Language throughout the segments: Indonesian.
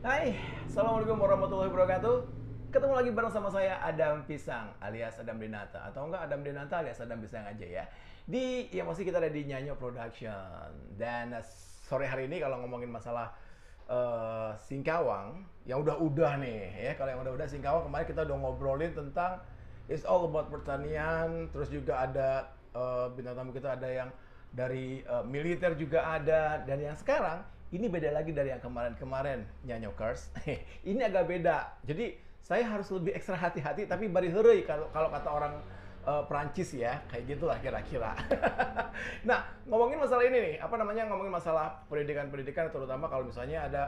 Hai, Assalamualaikum warahmatullahi wabarakatuh. Ketemu lagi bareng sama saya Adam Pisang alias Adam Dinata. Atau enggak Adam Dinata alias Adam Pisang aja ya. Ya pasti kita ada di Nyanyo Production. Dan sore hari ini kalau ngomongin masalah Singkawang, yang udah-udah nih ya. Kalau yang udah-udah Singkawang, kemarin kita udah ngobrolin tentang it's all about pertanian. Terus juga ada bintang tamu kita ada yang dari militer juga ada. Dan yang sekarang ini beda lagi dari yang kemarin-kemarin, Nyanyokers. Ini agak beda. Jadi saya harus lebih ekstra hati-hati, tapi bari heureuy kalau kata orang Perancis ya, kayak gitulah kira-kira. Nah, ngomongin masalah ini nih, ngomongin masalah pendidikan-pendidikan, terutama kalau misalnya ada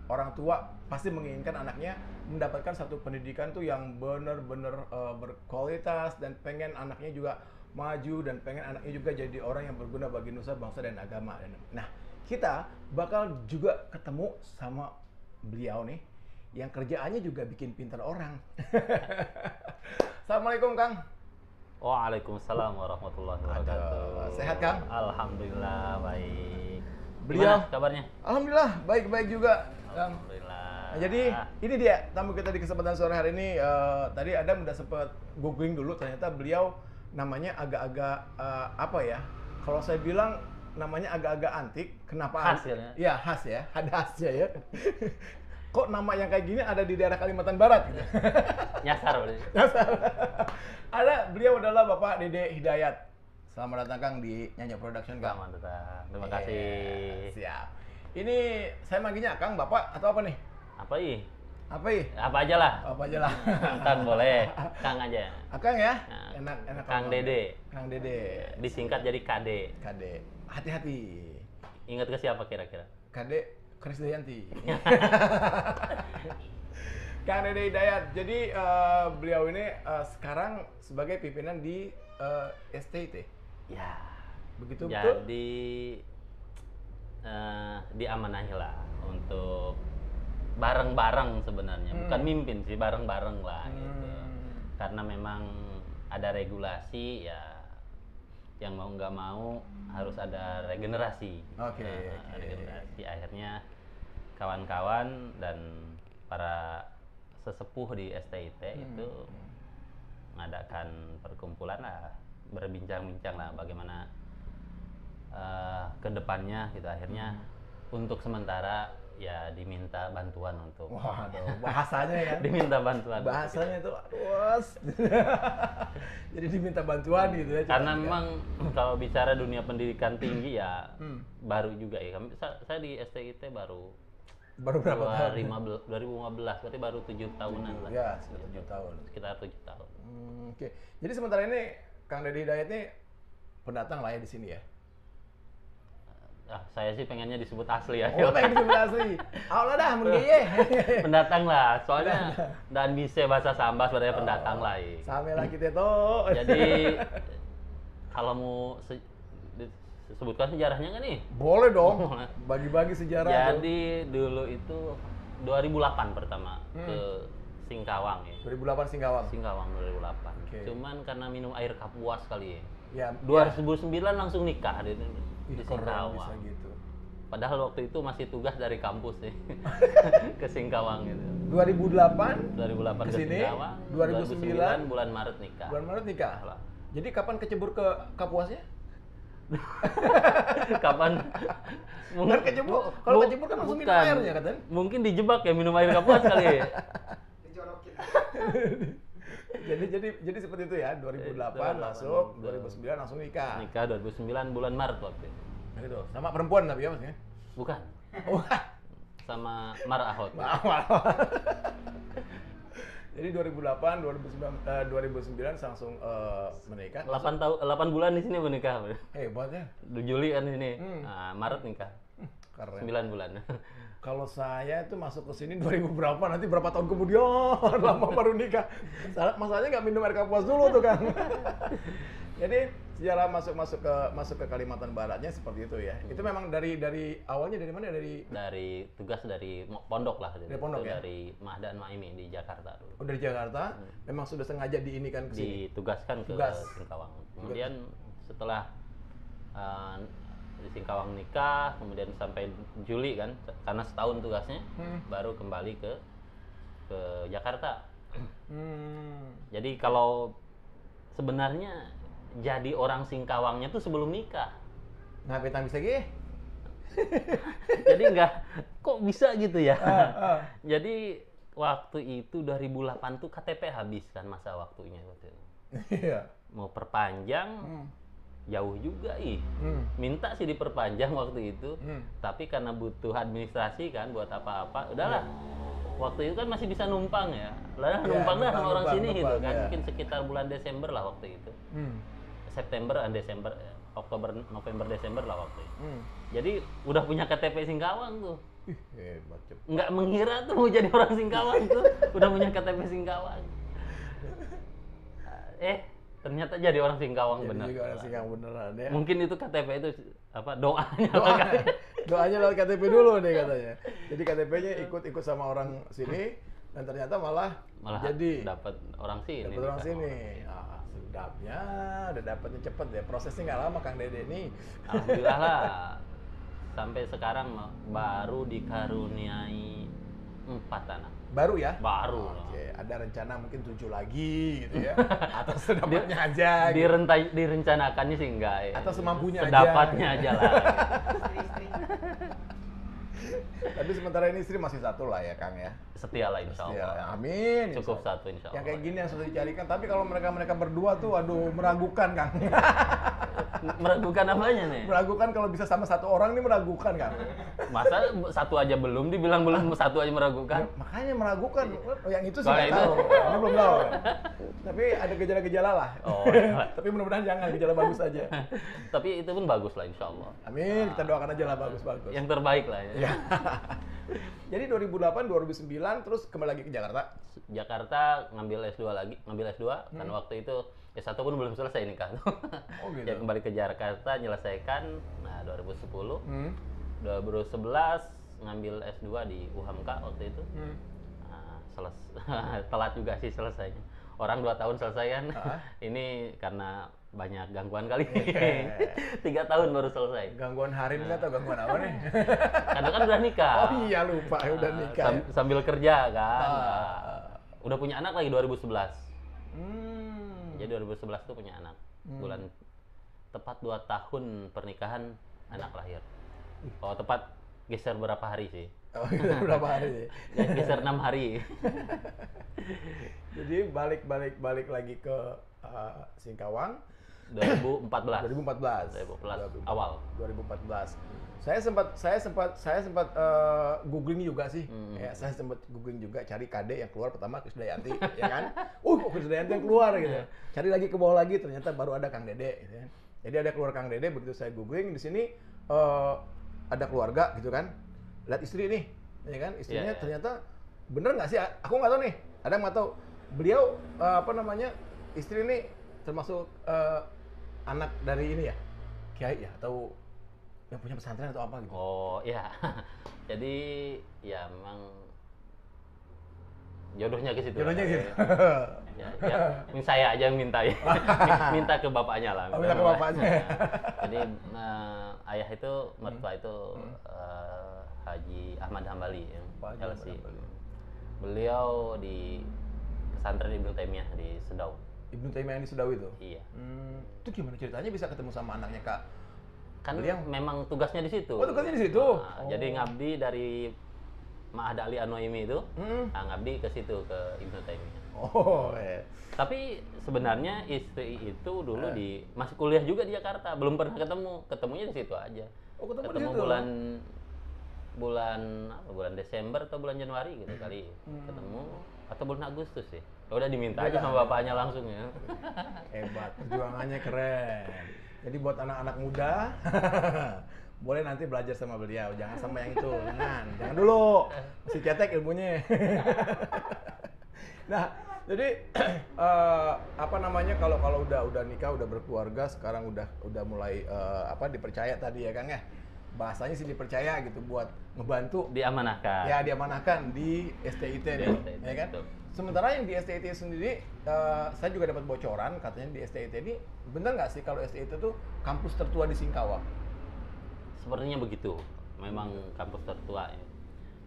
orang tua pasti menginginkan anaknya mendapatkan satu pendidikan tuh yang benar-benar berkualitas dan pengen anaknya juga maju dan pengen anaknya juga jadi orang yang berguna bagi nusa, bangsa dan agama. Nah, kita bakal juga ketemu sama beliau nih yang kerjaannya juga bikin pintar orang. Assalamualaikum Kang. Waalaikumsalam warahmatullahi wabarakatuh. Sehat Kang? Alhamdulillah baik. Beliau Gimana kabarnya? Alhamdulillah baik-baik juga Kang. Alhamdulillah. Nah, jadi ini dia tamu kita di kesempatan sore hari ini. Tadi Adam udah sempet googling dulu, ternyata beliau namanya agak-agak apa ya? Kalau saya bilang namanya agak-agak antik. Kenapa? Khas ya? Iya khas ya, ada khasnya ya. Kok nama yang kayak gini ada di daerah Kalimantan Barat gitu? Nyasar berarti. Nyasar. Beliau adalah Bapak Dede Hidayat. Selamat datang Kang di Nyanyo Production Kang. Selamat datang. Terima kasih. Siap. Ini saya manggilnya Kang, Bapak atau apa nih? Apa ih? Apa ih? Apa aja lah. Apa aja lah. Kang boleh. Kang aja. Kang ya? Nah, Enak Kang kalau Dede. Kang Dede. Disingkat jadi KD. Kade. Hati-hati. Ingat ke siapa kira-kira? Kade Krisdayanti. Kang Dede Hidayat. Jadi beliau ini sekarang sebagai pimpinan di STT. Ya. Begitu betul? Jadi diamanahi lah untuk bareng-bareng sebenarnya, bukan mimpin sih, bareng-bareng lah gitu. Karena memang ada regulasi ya, yang mau nggak mau harus ada regenerasi. Oke. Regenerasi, akhirnya kawan-kawan dan para sesepuh di STIT itu mengadakan perkumpulan lah, berbincang-bincang lah bagaimana ke depannya gitu. Akhirnya untuk sementara ya diminta bantuan untuk Waduh, bahasanya ya. diminta bantuan. Bahasanya itu aduh. Jadi diminta bantuan gitu ya. Karena memang kalau bicara dunia pendidikan tinggi ya baru juga ya. Saya di STIT baru berapa tahun? 2015, berarti baru 7 tahunan lah. Ya, sekitar 7 tahun. Sekitar 7 tahun. Oke. Jadi sementara ini Kang Dede Hidayat ini pendatang lah ya di sini ya. Saya sih pengennya disebut asli ya. Oh, pengen disebut asli. Allah dah mun ye. Pendatang lah, soalnya dan bisa bahasa Samba sebenarnya pendatang lah. Same lah kita tuh. Jadi kalau mau sebutkan sejarahnya nggak nih? Boleh dong. Bagi-bagi sejarah. Jadi dulu itu 2008 pertama ke Singkawang ya. 2008 Singkawang. Singkawang 2008. Oke. Cuman karena minum air kapuas kali ya. Ya, 2009 langsung nikah di keren Singkawang. bisa gitu. Padahal waktu itu masih tugas dari kampus sih ke Singkawang gitu. 2008 2008 ke sini, Singkawang, 2009 bulan Maret nikah. bulan Maret nikah. Lah. Jadi kapan kecebur ke Kapuasnya? Kapan? Kan kecebur, kalau kecebur kan langsung minum airnya katanya. Mungkin dijebak ya minum air kapuas kali ya. Dijorokin. jadi seperti itu ya. 2008 masuk, 2009 langsung nikah. Nikah 2009 bulan Maret waktu itu. Gitu. Sama perempuan tapi ya maksudnya? Bukan. Oh, Sama Mar Ahok. maaf. Jadi 2008, 2009 langsung menikah. 8 bulan di sini menikah. Hebat ya. Juli kan di sini. Nah, Maret nikah. Keren. 9 bulan. Kalau saya itu masuk ke sini 2000 berapa, nanti berapa tahun kemudian lama baru nikah. Masalahnya nggak minum air kapuas dulu tuh kan. Jadi sejarah masuk ke Kalimantan Baratnya seperti itu ya. Itu memang dari awalnya dari mana? Dari tugas dari pondok lah. Dari pondok ya? Dari Mahdan Maimi di Jakarta dulu. Oh, dari Jakarta. Memang sudah sengaja diinikan ke sini. Ditugaskan ke Tugas. Singkawang. Kemudian setelah di Singkawang nikah, kemudian sampai Juli kan, karena setahun tugasnya, baru kembali ke Jakarta. Jadi kalau sebenarnya jadi orang Singkawangnya tuh sebelum nikah. Ngapain bisa gih? Jadi kok bisa gitu ya? Jadi waktu itu 2008 tuh KTP habis kan masa waktunya waktu itu. Iya. Mau perpanjang, jauh juga minta sih diperpanjang waktu itu, tapi karena butuh administrasi kan buat apa-apa, udahlah. Waktu itu kan masih bisa numpang ya, lah numpang dah sama orang sini gitu kan, mungkin sekitar bulan Desember lah waktu itu, September, Desember, Oktober, November, Desember lah waktu itu. Jadi udah punya KTP Singkawang tuh. Hebat. Nggak mengira tuh mau jadi orang Singkawang tuh, udah punya KTP Singkawang. Ternyata jadi orang Singkawang bener. Jadi orang Singkawang beneran ya. Mungkin itu KTP itu apa doanya. Doanya lewat KTP dulu nih katanya. Jadi KTP-nya ikut sama orang sini dan ternyata malah jadi dapat orang sini. Dapat orang sini. Sedapnya, udah dapatnya cepet ya. Prosesnya nggak lama Kang Dede nih. Alhamdulillah lah. Sampai sekarang baru dikaruniai 4 anak. Baru ya? Baru. Oke, ada rencana mungkin 7 lagi gitu ya. Atau sedapatnya aja. Direncanakannya sih enggak ya. Atau semampunya sedapatnya aja lah. Tapi sementara ini istri masih 1 lah ya Kang ya. Setia lah insya Allah. Amin. Cukup 1 insya Allah. Yang kayak gini yang sudah dicarikan. Tapi kalau mereka berdua tuh, aduh meragukan Kang. Meragukan apanya nih? Meragukan kalau bisa sama 1 orang nih, meragukan Kang. Masa 1 aja belum dibilang belum 1 aja meragukan? Ya, makanya meragukan. Yang itu sih nggak tahu. Ini belum tahu. Tapi ada gejala-gejala lah. Oh, iya. Tapi mudah-mudahan jangan gejala bagus aja. Tapi itu pun bagus lah insya Allah. Amin. Kita doakan aja lah bagus-bagus. Yang terbaik lah ya. Jadi 2008, 2009 terus kembali lagi ke Jakarta. Jakarta ngambil S2 karena waktu itu S1 pun belum selesai nikah. Oh gitu. Ya kembali ke Jakarta menyelesaikan 2010. 2011 ngambil S2 di UHAMK waktu itu. Telat juga sih selesainya. Orang 2 tahun selesai kan. Ini karena banyak gangguan kali. 3 tahun baru selesai. Gangguan harim nggak atau gangguan apa nih? Karena kan udah nikah. Oh iya lupa, udah nikah. Sambil kerja kan. Udah punya anak lagi 2011. Jadi 2011 tuh punya anak. Bulan tepat 2 tahun pernikahan anak lahir. Oh tepat geser berapa hari sih? Oh geser berapa hari sih? Geser 6 hari. Jadi balik lagi ke Singkawang. 2014 awal. 2014. Saya sempat googling juga sih. Ya, saya sempat googling juga cari KD yang keluar pertama Krisdayanti, ya kan? Krisdayanti yang keluar gitu. Cari lagi ke bawah lagi ternyata baru ada Kang Dede gitu ya. Jadi ada keluar Kang Dede, begitu saya googling di sini ada keluarga gitu kan. Lihat istri nih, ya kan? Istrinya ternyata bener nggak sih? Aku nggak tahu nih. Ada nggak tahu. Beliau istri ini termasuk anak dari ini ya, kiai ya, atau yang punya pesantren atau apa gitu? Oh iya, jadi ya memang jodohnya ke situ. Jodohnya gitu. Saya aja yang minta ya, minta ke bapaknya lah. Minta ke bapaknya. Jadi ayah itu mertua itu Haji Ahmad Hambali yang LC. Beliau di pesantren Ibnu Taimiyah di Sedau. Ibnu Taimiyah yang di Sedau itu? Iya. Itu gimana ceritanya bisa ketemu sama anaknya Kak? Kan memang tugasnya di situ. Oh tugasnya di situ? Jadi ngabdi dari Ma'had Ali An-Nuaimi itu, ngabdi ke situ, ke Ibnu Taimiyah. Oh iya. Tapi sebenarnya istri itu dulu masih kuliah juga di Jakarta, belum pernah ketemu. Ketemunya di situ aja. Oh ketemu di situ? bulan Desember atau bulan Januari gitu kali ketemu, atau bulan Agustus sih. Udah diminta aja sama bapaknya langsung ya. Hebat, perjuangannya keren. Jadi buat anak-anak muda boleh nanti belajar sama beliau, jangan sama yang itu. Jangan dulu, masih cetek ilmunya. Nah, jadi kalau udah nikah, udah berkeluarga, sekarang udah mulai dipercaya tadi ya Kang ya. Bahasanya sih dipercaya gitu buat ngebantu, diamanahkan. Ya, diamanahkan di STIT nih, ya kan? Betul. Sementara yang di STIT sendiri, saya juga dapat bocoran katanya di STIT ini bener nggak sih kalau STIT itu kampus tertua di Singkawang? sepertinya begitu. Memang kampus tertua ya.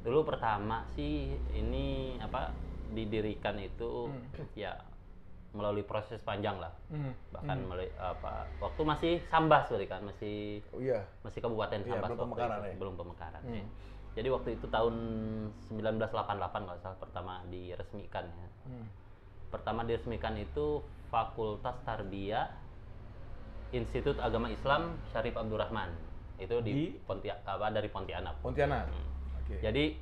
Dulu pertama sih ini apa didirikan itu ya melalui proses panjang lah. Bahkan melalui apa waktu masih Sambas berarti kan, masih Oh iya. masih Kabupaten Iya, Sambas belum waktu pemekaran itu, ya? belum pemekaran ya. Jadi waktu itu tahun 1988 kalau salah pertama diresmikan ya. Pertama diresmikan itu Fakultas Tarbiyah Institut Agama Islam Syarif Abdurrahman. Itu di dari Pontianak. Pontianak. Oke. Jadi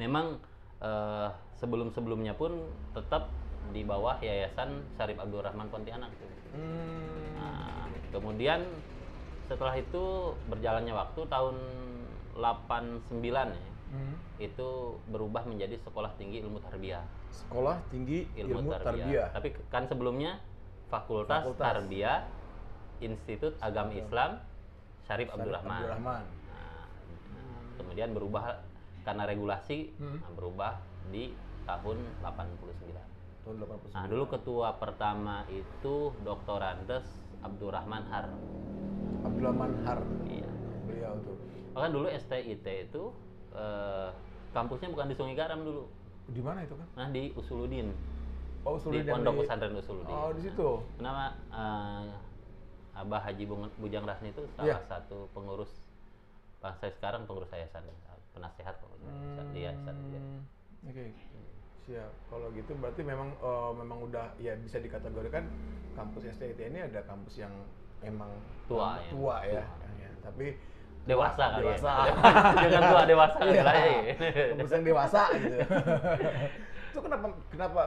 memang sebelum-sebelumnya pun tetap di bawah Yayasan Syarif Abdurrahman Pontianak. Nah, kemudian setelah itu berjalannya waktu tahun 89 ya, itu berubah menjadi Sekolah Tinggi Ilmu Tarbiyah. Sekolah Tinggi Ilmu Tarbiyah. Tapi kan sebelumnya Fakultas Tarbiyah Institut Agama Islam Syarif Abdurrahman. Nah, kemudian berubah karena regulasi, berubah di tahun 89. Tahun 89. Nah, dulu ketua pertama itu Dr. Andes Abdurrahman Har. Abdurrahman Har. Iya. Beliau tuh. Bahkan dulu STIT itu kampusnya bukan di Sungai Garam dulu. Di mana itu kan? Nah, di Usuludin. Oh, Di Pondok Pesantren Usuludin. Oh, di situ. Kenapa Abah Haji Bujang Rasni itu salah satu pengurus bangsa sekarang, pengurus yayasan, penasehat di yayasan. Oke. Siap. Kalau gitu berarti memang memang udah ya bisa dikategorikan kampus STIT ini ada kampus yang memang tua ya. Ya. Tapi dewasa kali dewasa. ya. Jangan tua, dewasa kali lah. Kampus yang dewasa gitu. Itu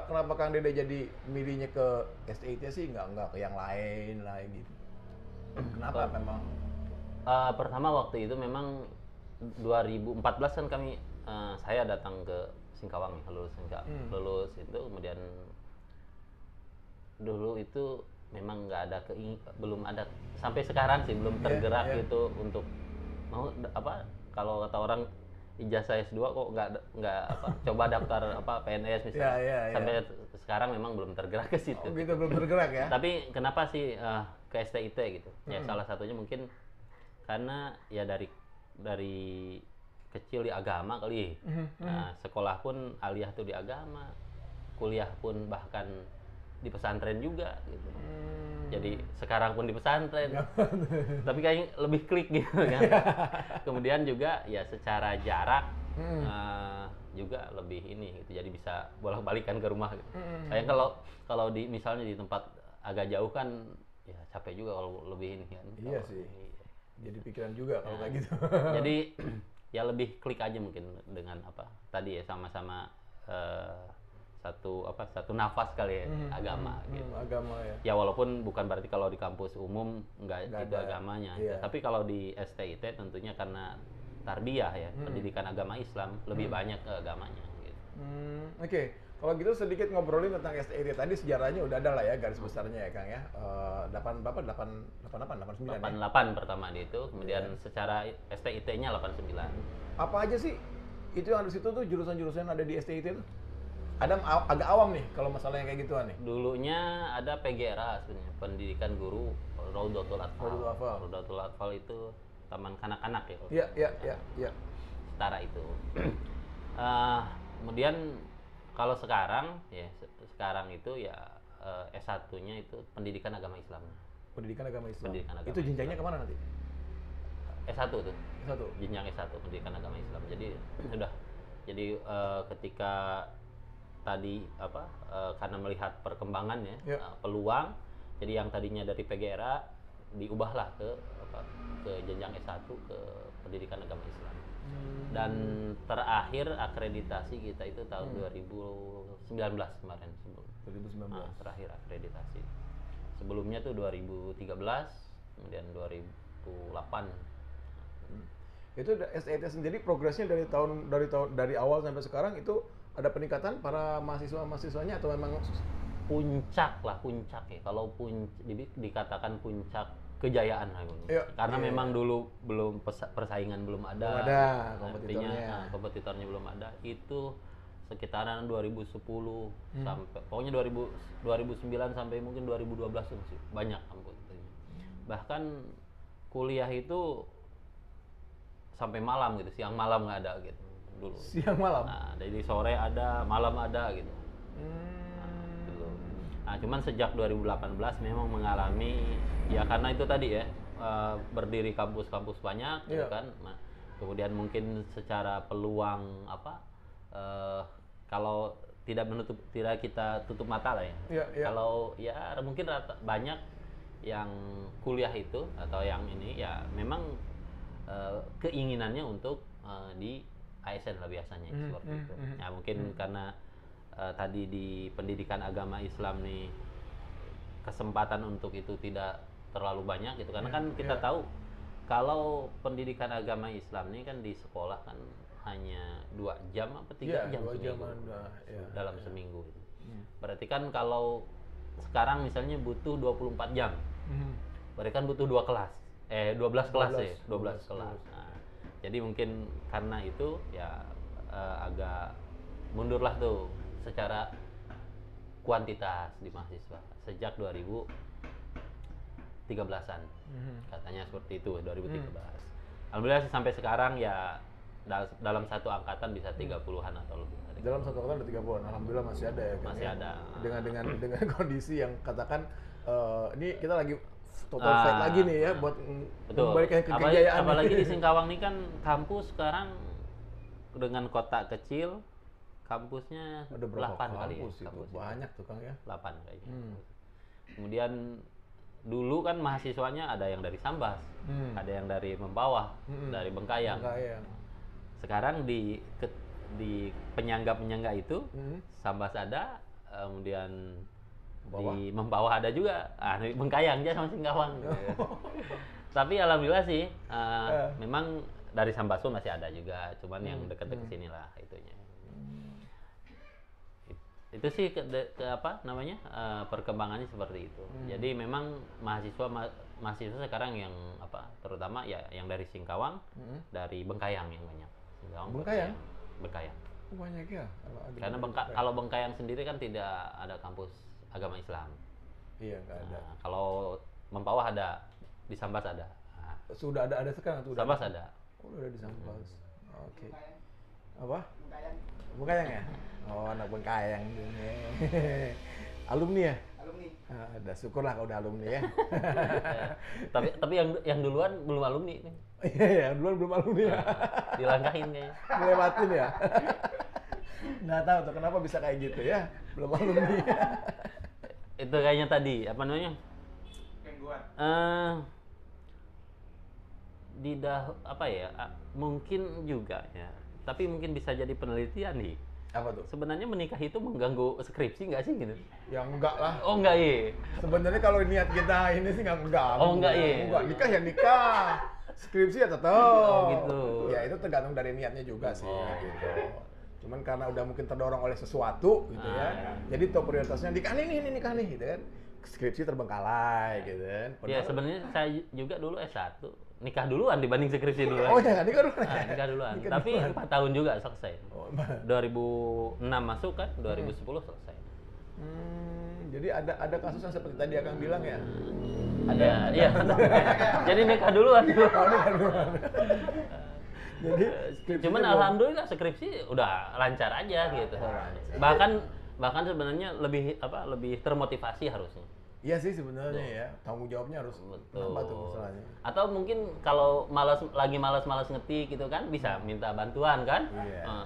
kenapa Kang Dede jadi milihnya ke STIT sih nggak ke yang lain lah gitu. Kenapa memang? Pertama waktu itu memang 2014 kan kami saya datang ke Singkawang ya, lulus itu, kemudian dulu itu memang nggak ada belum ada sampai sekarang sih belum tergerak gitu untuk mau apa kalau kata orang ijazah S2 kok nggak coba daftar PNS misalnya. Sampai sekarang memang belum tergerak ke situ. Oh, gitu belum tergerak ya. Tapi kenapa sih ke STIT gitu? Ya salah satunya mungkin karena ya dari kecil di agama kali. Nah, sekolah pun aliyah tuh di agama, kuliah pun bahkan di pesantren juga gitu. Jadi sekarang pun di pesantren. Tapi kayaknya lebih klik gitu kan. Kemudian juga ya secara jarak juga lebih ini gitu. Jadi bisa bolak-balikan ke rumah gitu. Kayak kalau di misalnya di tempat agak jauh kan ya capek juga kalau lebih ini kan. Iya sih. Jadi pikiran juga kalau kayak gitu. Jadi ya lebih klik aja mungkin dengan apa tadi ya sama-sama satu nafas kali ya agama gitu. Agama ya. Ya walaupun bukan berarti kalau di kampus umum nggak itu ada agamanya. Iya. Tapi kalau di STIT tentunya karena tarbiyah ya, pendidikan agama Islam lebih banyak ke agamanya gitu. Oke. Kalau gitu sedikit ngobrolin tentang STIT tadi, sejarahnya udah ada lah ya garis besarnya ya Kang ya. 88 89 ya. 88 pertama di itu, kemudian secara STIT-nya 89. Apa aja sih itu yang ada di situ tuh jurusan-jurusan ada di STIT itu? Ada agak awam nih kalau masalah yang kayak gituan nih. Dulunya ada PGRA sebenarnya, Pendidikan Guru Raudatul Atfal. Raudatul Atfal itu taman kanak-kanak ya. Iya. Setara itu. Kemudian kalau sekarang itu ya S1-nya itu Pendidikan Agama Islam. Pendidikan Agama Islam. Itu jenjangnya kemana nanti? S1 tuh. S1. Jenjang S1 Pendidikan Agama Islam. Jadi sudah. Jadi ketika tadi karena melihat perkembangan peluang, jadi yang tadinya dari PGRA diubahlah ke jenjang S1 ke Pendidikan Agama Islam. Dan terakhir akreditasi kita itu tahun 2019 kemarin 2019. Terakhir akreditasi. Sebelumnya tuh 2013, kemudian 2008. Itu STIT sendiri progresnya dari awal sampai sekarang itu ada peningkatan para mahasiswanya atau memang puncak ya. Kalau dikatakan puncak kejayaan lah karena memang dulu belum persaingan belum ada. kompetitornya. Kompetitornya belum ada. Itu sekitaran 2010 sampai pokoknya 2009 sampai mungkin 2012 tuh masih banyak Bahkan kuliah itu sampai malam gitu, siang malam nggak ada gitu dulu. Siang malam. Nah, jadi sore ada, malam ada gitu. Dulu. Nah, cuman sejak 2018 memang mengalami ya karena itu tadi ya berdiri kampus-kampus banyak gitu kan. Nah, kemudian mungkin secara peluang kalau tidak kita tutup mata lah ya. Kalau ya mungkin banyak yang kuliah itu atau yang ini ya memang keinginannya untuk di ASN lah biasanya seperti itu. Ya mungkin karena tadi di pendidikan agama Islam nih kesempatan untuk itu tidak terlalu banyak gitu karena kan kita tahu kalau pendidikan agama Islam nih kan di sekolah kan hanya 2 jam apa 3 jam seminggu dalam seminggu. Berarti kan kalau sekarang misalnya butuh 24 jam. Berarti kan butuh 12 kelas ya, 12 kelas. Nah, jadi mungkin karena itu ya agak mundurlah tuh secara kuantitas di mahasiswa sejak 2013-an. Katanya seperti itu 2013. Alhamdulillah sampai sekarang ya dalam satu angkatan bisa 30-an atau lebih. Dalam satu angkatan ada 30-an. Alhamdulillah masih ada ya. Masih ada. Dengan kondisi yang katakan ini kita lagi total fight lagi nih ya buat membalikan kejayaan. Apalagi di Singkawang ini kan kampus sekarang dengan kota kecil kampusnya ada berapa 8 kali ya. Itu banyak tuh Kang ya. 8 kayaknya. Kemudian dulu kan mahasiswanya ada yang dari Sambas, ada yang dari Mempawah, dari Bengkayang. Sekarang di penyangga-penyangga itu Sambas ada, kemudian di Mempawah ada juga, di Bengkayang aja sama Singkawang. Tapi alhamdulillah sih, memang dari Sambas pun masih ada juga, cuman yang dekat-dekat sini lah itunya. Itu sih perkembangannya seperti itu. Jadi memang mahasiswa sekarang yang terutama ya yang dari Singkawang, dari Bengkayang yang banyak. Bengkayang. Banyak ya. Karena kalau Bengkayang sendiri kan tidak ada kampus agama Islam. Iya, nggak ada. Kalau Mempawah ada, di Sambas ada. Sudah ada sekarang tuh. Sambas ada. Udah di Sambas. Oke. Apa? Bengkayang ya? Oh, anak Bengkayang. Alumni ya? Alumni. Udah syukurlah kalau udah alumni ya. tapi yang duluan belum alumni nih. Iya, yang duluan belum alumni ya. Dilangkahin kayaknya. Ngelewatin ya. Nggak tahu tuh kenapa bisa kayak gitu ya. Belum alumni. Itu kayaknya tadi apa namanya? Mungkin juga ya. Tapi mungkin bisa jadi penelitian nih. Apa tuh? Sebenarnya menikah itu mengganggu skripsi nggak sih gitu? Ya enggak lah. Oh enggak iya. Sebenarnya kalau niat kita ini sih enggak. Oh enggak iya. Enggak, nikah ya nikah. Skripsi ya tetap. Oh gitu. Ya itu tergantung dari niatnya juga sih gitu. Cuman karena udah mungkin terdorong oleh sesuatu gitu ya. Jadi top prioritasnya nikah nih gitu kan. Skripsi terbengkalai gitu kan. Ya sebenarnya saya juga dulu S1 nikah duluan dibanding skripsi duluan. Oh ya, nikah duluan. Nikah duluan. Tapi 4 tahun juga selesai. 2006 masuk kan, 2010 selesai. Jadi ada kasus yang seperti tadi Akang bilang ya. Iya. Jadi nikah duluan. Oh, nikah duluan. Jadi cuman alhamdulillah skripsi udah lancar aja gitu. Bahkan sebenarnya lebih termotivasi harusnya. Iya sih sebenarnya ya, tanggung jawabnya harus nambah tuh masalahnya. Atau mungkin kalau lagi malas ngetik gitu kan bisa minta bantuan kan?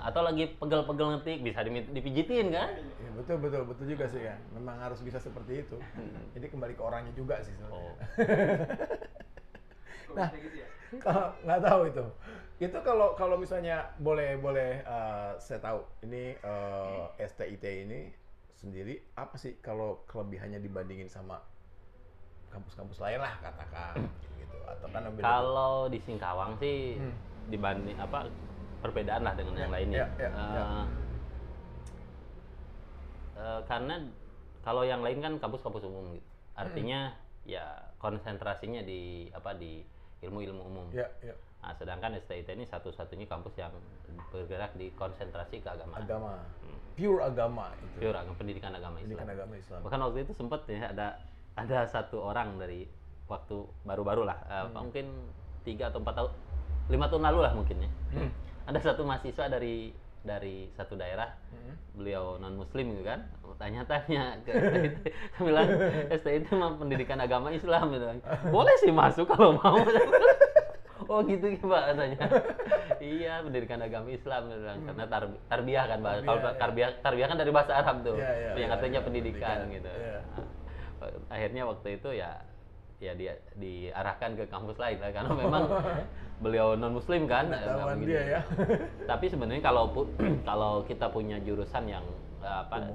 Atau lagi pegel-pegel ngetik bisa dipijitin kan? Iya, betul juga sih kan. Memang harus bisa seperti itu. Jadi kembali ke orangnya juga sih sebenarnya. Nah, kalau nggak tahu itu kalau misalnya boleh saya tahu ini STIT ini sendiri apa sih kalau kelebihannya dibandingin sama kampus-kampus lain lah katakan gitu atau kan kalau di Singkawang sih dibanding perbedaan lah dengan yang lainnya. Karena kalau yang lain kan kampus-kampus umum gitu. Artinya ya konsentrasinya di ilmu-ilmu umum. Nah, sedangkan STIT ini satu-satunya kampus yang bergerak di konsentrasi keagamaan. Pure agama itu. Pure agama, pendidikan agama Islam. Pendidikan agama Islam. Bahkan waktu itu sempat ya ada satu orang dari waktu baru-baru lah, mungkin 3 atau 4 5 tahun lalu lah mungkin ya. Ada satu mahasiswa dari satu daerah, beliau non muslim gitu kan, tanya-tanya ke STIT, bilang STIT mah pendidikan agama Islam gitu kan. Boleh sih masuk kalau mau. Oh gitu ya Pak katanya. Iya, pendidikan agama Islam gitu kan. Karena tarbiyah kan Pak. Kalau tarbiyah kan dari bahasa Arab tuh. Yang artinya pendidikan gitu. Nah, akhirnya waktu itu ya dia diarahkan ke kampus lain lah karena memang beliau non muslim kan. Dia ya. Tapi sebenarnya kalau kita punya jurusan yang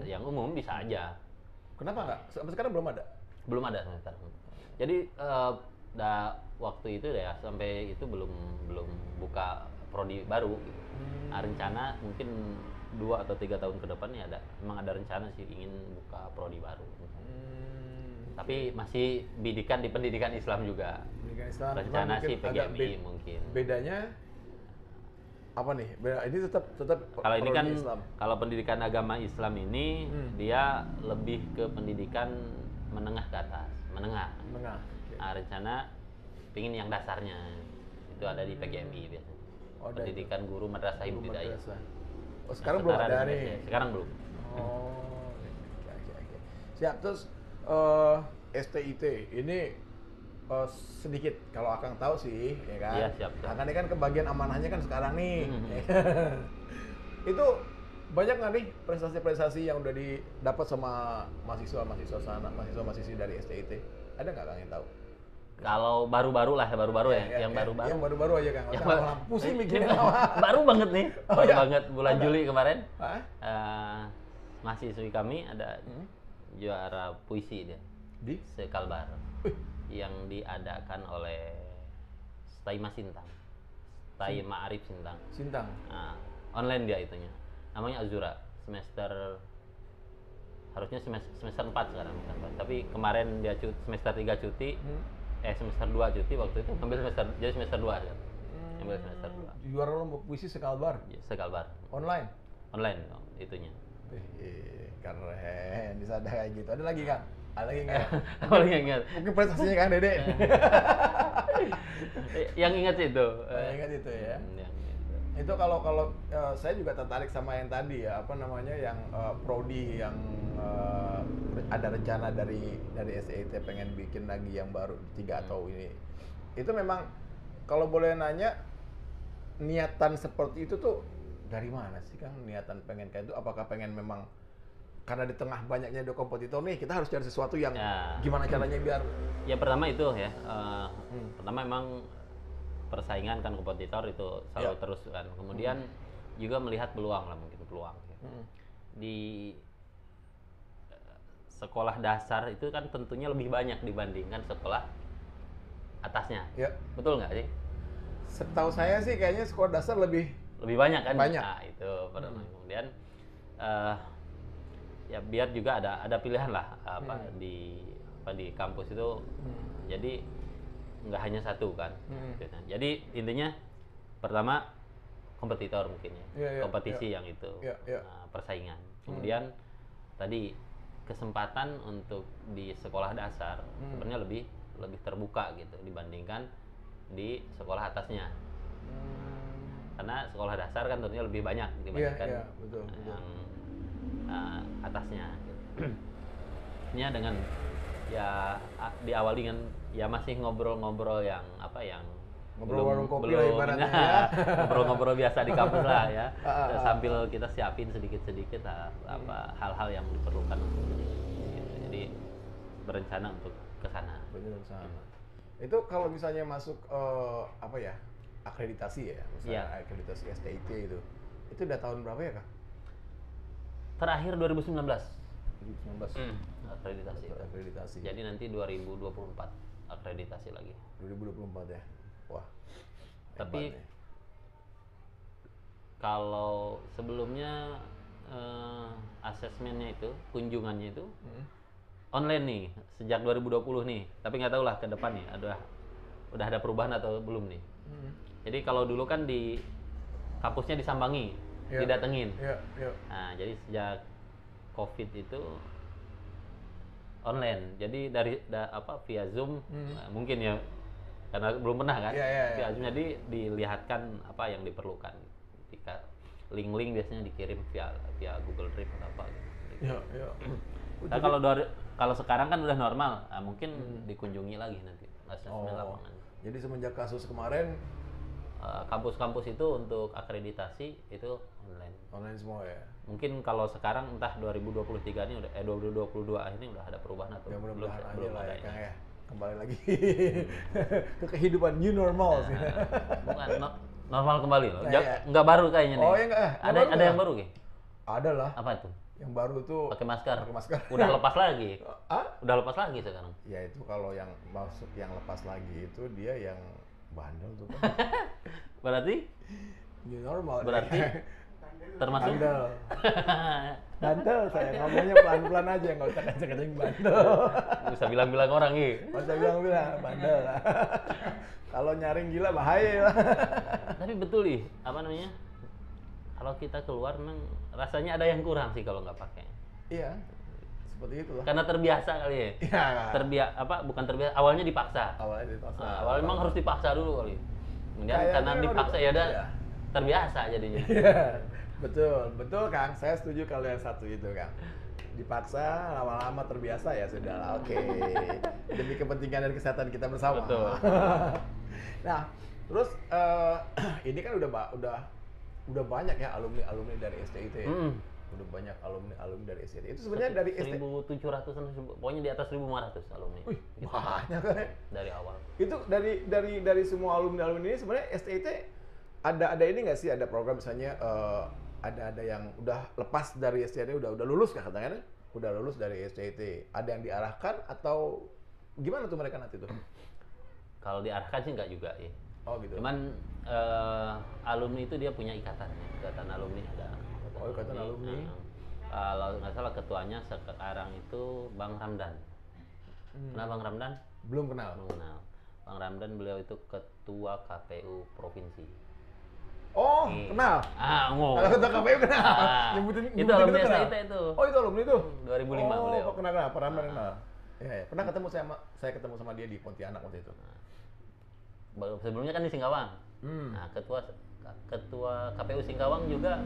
yang umum bisa aja. Kenapa nggak? Sampai sekarang belum ada? Belum ada sampai sekarang. Jadi waktu itu ya sampai itu belum buka prodi baru. Nah, rencana mungkin 2 atau 3 tahun ke depan ya memang ada rencana sih ingin buka prodi baru. Tapi masih bidikan di pendidikan Islam juga. Pendidikan Islam. Rencana sih PGMI mungkin. Bedanya apa nih? Ini tetap kalau ini kan Islam. Kalau pendidikan agama Islam ini dia lebih ke pendidikan menengah ke atas, menengah. Okay. Nah, rencana pingin yang dasarnya itu ada di PGMI biasanya. Pendidikan guru madrasah ibtidaiyah. Oh, sekarang belum ada nih. Sekarang belum. Oh. Okay. Siap. Terus STIT ini sedikit kalau Akang tahu sih, ya kan? Iya, siap. Akang ini kan kebagian amanahnya kan sekarang nih. Itu banyak nggak nih prestasi-prestasi yang udah didapat sama mahasiswa sana, mahasiswa-mahasiswi dari STIT? Ada nggak Kang yang tahu? Kalau baru-baru ya, yang baru-baru. Yang baru-baru aja Kang. Yang pusing mikirin baru banget nih, banget bulan Juli kemarin. Mahasiswi kami ada juara puisi dia di Sekalbar yang diadakan oleh Taima Sintang, Taima Arif Sintang. Nah, online dia itunya, namanya Azura. Harusnya semester 4 sekarang, tapi kemarin dia semester 3 cuti, semester 2 cuti waktu itu ambil semester 2 kan. Ambil semester 2. Juara lomba puisi Sekalbar. Sekalbar. Online itunya. Keren, bisa ada kayak gitu. Ada lagi Kang? Ada lagi nggak? Paling ingat. Mungkin prestasinya Kang Dede. Yang ingat sih itu. Yang ingat itu ya. Itu kalau saya juga tertarik sama yang tadi ya, apa namanya yang prodi yang ada rencana dari STIT pengen bikin lagi yang baru 3 atau ini. Itu memang kalau boleh nanya niatan seperti itu tuh dari mana sih Kang? Niatan pengen kayak itu apakah pengen memang karena di tengah banyaknya ada kompetitor nih, kita harus cari sesuatu yang gimana caranya biar ya pertama itu ya pertama memang persaingan kan kompetitor itu selalu terus kan, kemudian juga melihat peluang lah, mungkin peluang di sekolah dasar itu kan tentunya lebih banyak dibandingkan sekolah atasnya, betul nggak sih? Setahu saya sih kayaknya sekolah dasar lebih banyak kan. Banyak. Nah itu pertama. Kemudian ya biar juga ada pilihan lah di kampus itu. Jadi nggak hanya satu kan. Jadi intinya pertama kompetitor mungkin ya, kompetisi yang itu, persaingan. Kemudian tadi kesempatan untuk di sekolah dasar sebenarnya lebih terbuka gitu dibandingkan di sekolah atasnya. Karena sekolah dasar kan tentunya lebih banyak dibandingkan betul. yang atasnya. Ini dengan ya diawali dengan ya masih ngobrol-ngobrol yang ngobrol warung kopi lah ibaratnya ya. Ngobrol-ngobrol biasa di kampus lah ya. Sambil kita siapin sedikit-sedikit hal-hal yang diperlukan untuk gitu. Jadi berencana untuk ke sana. Itu kalau misalnya masuk akreditasi ya, misalnya akreditasi STIT itu udah tahun berapa ya Kak? Terakhir 2019. 2019. Akreditasi. Jadi nanti 2024 akreditasi lagi. 2024 ya. Wah. Tapi kalau sebelumnya asesmennya itu, kunjungannya itu online nih sejak 2020 nih. Tapi nggak tahu lah ke depan nih udah ada perubahan atau belum nih. Jadi kalau dulu kan di kampusnya disambangi, didatengin. Nah, jadi sejak COVID itu online. Jadi via Zoom mungkin ya karena belum pernah kan. Iya. Jadi dilihatkan apa yang diperlukan. Ketika link-link biasanya dikirim via Google Drive atau apa gitu. Iya. Nah, kalau sekarang kan udah normal, nah, mungkin dikunjungi lagi nanti asesmen lapangan. Jadi semenjak kasus kemarin Kampus-kampus itu untuk akreditasi itu online semua ya. Mungkin kalau sekarang entah 2023 ini udah 2022 ini udah ada perubahan atau Ya mudah-mudahan aja lah ya ini. Kang ya. Kembali lagi ke kehidupan new normal sih. Bukan normal kembali loh. Iya. Nggak baru kayaknya nih. Oh ya enggak. Ada yang baru, Ki? Ada lah. Apa itu? Yang baru tuh Pakai masker. Udah lepas lagi. Ah? Udah lepas lagi sekarang. Ya itu kalau yang masuk yang lepas lagi itu dia yang bandel tuh kan. Berarti New normal. berarti termasuk bandel. Bandel saya ngomongnya pelan-pelan aja, nggak usah kenceng-kenceng bandel. bisa bilang-bilang orang, Ki. Nggak usah bilang bandel lah. Kalau nyaring gila bahaya lah. Tapi betul nih, apa namanya? Kalau kita keluar memang rasanya ada yang kurang sih kalau nggak pakai. Iya. Seperti itu lah. Karena terbiasa kali ya. Iya. Bukan terbiasa, awalnya dipaksa. Awalnya dipaksa. Nah, awalnya memang harus dipaksa dulu kali. Kemudian Kayaknya karena memang dipaksa ya udah iya. terbiasa jadinya. Iya. Betul Kang. Saya setuju kalau yang satu itu Kang. Dipaksa, lama-lama terbiasa ya sudah lah. Oke. Demi kepentingan dan kesehatan kita bersama. Betul. Nah, terus ini kan udah banyak ya alumni dari STIT ya. Udah banyak alumni dari STIT. Itu sebenarnya dari STIT 1.700-an, pokoknya di atas 1.500 alumni. Wih, Gitu. banyak kan ya? Dari awal. Itu dari semua alumni ini sebenarnya STIT ada ini nggak sih, ada program misalnya ada yang udah lepas dari STIT udah lulus kah katanya? Udah lulus dari STIT. Ada yang diarahkan atau gimana tuh mereka nanti tuh? Kalau diarahkan sih nggak juga ya. Oh gitu. Cuman alumni itu dia punya ikatan alumni ada. Oh, ikatan alumni. Kalau nggak salah ketuanya sekarang itu Bang Ramdan. Kenal Bang Ramdan? Belum kenal. Belum kenal. Bang Ramdan beliau itu ketua KPU provinsi. Oh, kenal. Kalau ketua KPU kenal. Itu alumni STIT itu. Oh, itu alumni itu. 2005 beliau. Oh, kenal. Pak Ramdan kenal. Ya. Pernah saya ketemu sama dia di Pontianak waktu itu. Sebelumnya kan di Singkawang. Nah, ketua KPU Singkawang juga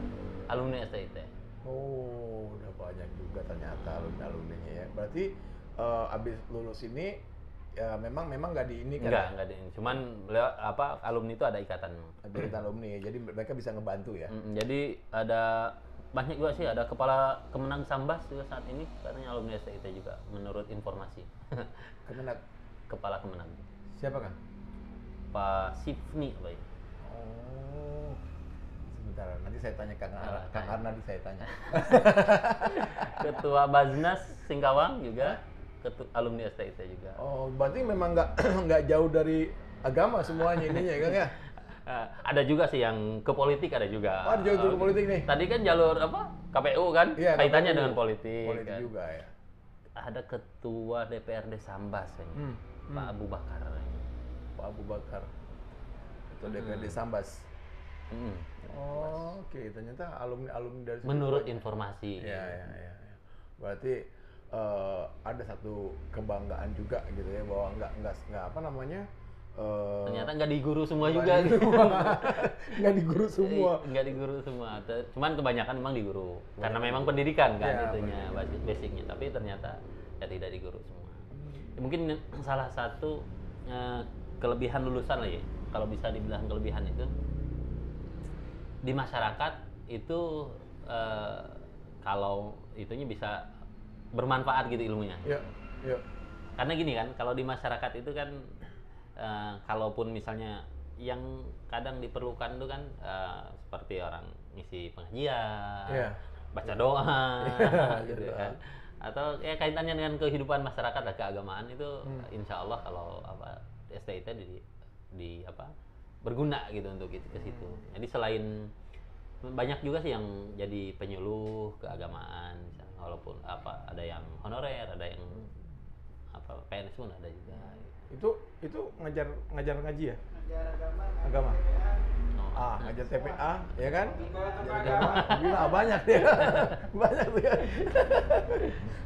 alumni STIT. Oh, udah banyak juga ternyata alumninya ya. Berarti abis lulus ini ya memang nggak di ini kan? Nggak di ini. Cuman beliau alumni itu ada ikatan. Ada ikatan alumni, jadi mereka bisa ngebantu ya. Jadi ada banyak juga sih, ada kepala Kemenang Sambas juga saat ini katanya alumni STIT juga menurut informasi. Kemenang. Kepala Kemenang. Siapa kan? Pak Sifni apa ya? Oh, sebentar, nanti saya tanya Kang Arnadi saya tanya. Ketua Baznas Singkawang juga, alumni STIT juga. Oh, berarti memang nggak jauh dari agama semuanya ininya ya Kang ya? Ada juga sih yang ke politik, ada juga. Oh, ada jalur ke politik nih? Tadi kan jalur KPU kan, Iya, kaitannya KPU. dengan politik. Politik kan. juga ya. Ada ketua DPRD Sambas kayaknya, Pak Abu Bakar. Pak Abu Bakar. Ketua DPRD Sambas. Oh, oke. Ternyata alumni dari situ Menurut banyak. informasi. Ya. Berarti ada satu kebanggaan juga gitu ya, bahwa nggak apa namanya? Ternyata nggak diguru semua juga. Nggak diguru semua. Nggak diguru semua. Cuman kebanyakan memang diguru. Karena memang pendidikan kan Ya, itunya, basicnya. Tapi ternyata ya tidak diguru semua. Ya, mungkin salah satu kelebihan lulusan lah ya. Kalau bisa dibilang kelebihan itu di masyarakat itu kalau itunya bisa bermanfaat gitu ilmunya. Iya. Karena gini kan, kalau di masyarakat itu kan kalaupun misalnya yang kadang diperlukan itu kan seperti orang ngisi pengajian, baca doa, gitu kan. Atau ya kaitannya dengan kehidupan masyarakat dan keagamaan itu insya Allah kalau STIT di berguna gitu untuk itu ke situ. Jadi selain banyak juga sih yang jadi penyuluh keagamaan, misalnya, walaupun ada yang honorer, ada yang PNS pun ada juga. Itu ngajar ngaji ya? Ngajar agama. Ngajar TPA, ya kan? Ngajar agama. Gila banyak dia. Banyak tuh kan.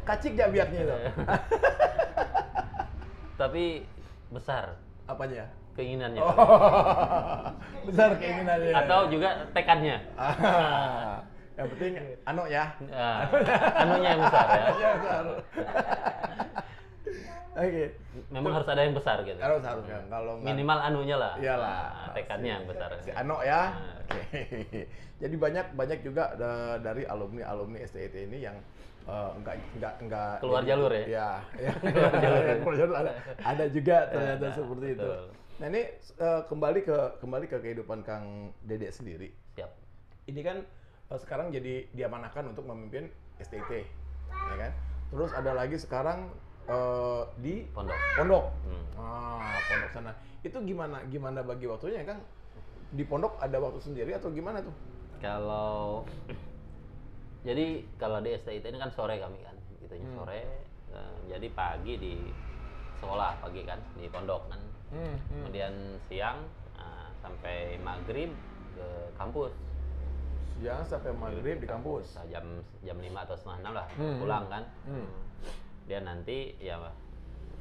Kacik ya biaknya itu. Tapi besar. Apanya? keinginannya. Besar keinginannya. Atau juga tekadnya. Yang penting anu ya. Anunya yang besar ya. Ya, besar. Oke. Memang harus ada yang besar gitu. Harus kan. Kalau nggak- Minimal anunya lah. Iyalah. Tekadnya yang besar. Si Ano ya. Oke. Jadi banyak juga dari alumni STIT ini yang enggak Keluar jalur ya? Iya, ya. Keluar jalur ada juga ternyata Nah, seperti itu. betul. Nah, ini kembali ke kehidupan Kang Dede sendiri. Siap. Ini kan sekarang jadi diamanahkan untuk memimpin STIT, ya kan? Terus ada lagi sekarang di Pondok. Pondok sana. Itu gimana bagi waktunya, Kang? Di pondok ada waktu sendiri atau gimana tuh? Kalau jadi kalau di STIT ini kan sore kami kan, gitunya sore. Jadi pagi di sekolah pagi kan di pondok kan. Kemudian siang sampai maghrib ke kampus. Siang sampai maghrib di kampus. Jam 5 atau setengah 6 lah pulang kan. Dia nanti ya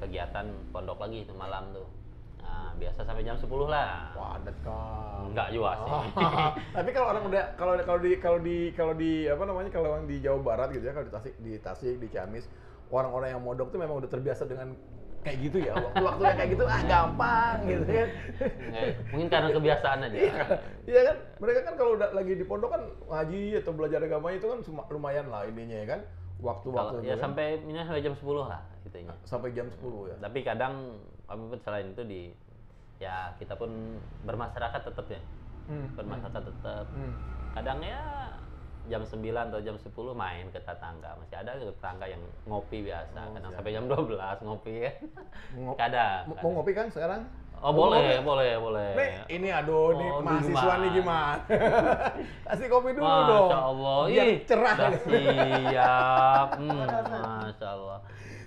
kegiatan pondok lagi itu malam tuh. Nah, biasa sampai jam 10 lah. Padat kan. Enggak juga sih. Tapi kalau orang udah kalau di apa namanya kalau yang di Jawa Barat gitu ya, kalau di Tasik, di Ciamis, orang-orang yang modok tuh memang udah terbiasa dengan kayak gitu ya. Waktu-waktunya kayak gitu gampang gitu kan. Mungkin karena kebiasaan aja. Iya kan? Mereka kan kalau udah lagi di pondok kan ngaji atau belajar agama itu kan lumayan lah ininya ya kan. Waktu-waktu Ya kan? sampai jam 10 lah gitunya. Sampai jam 10 ya. Tapi kadang kami pun selain itu ya kita pun bermasyarakat tetap ya. Bermasyarakat tetap. Kadang ya jam 9 atau jam 10 main ke tetangga. Masih ada tetangga yang ngopi biasa. Kadang sampai jam 12 ngopi ya. Kadang. Mau ngopi kan sekarang? Oh boleh. Nih, ini aduh nih Oh, mahasiswa nih gimana? Kasih kopi dulu Masya dong. Allah. Biar cerah. Udah siap. Masya Allah.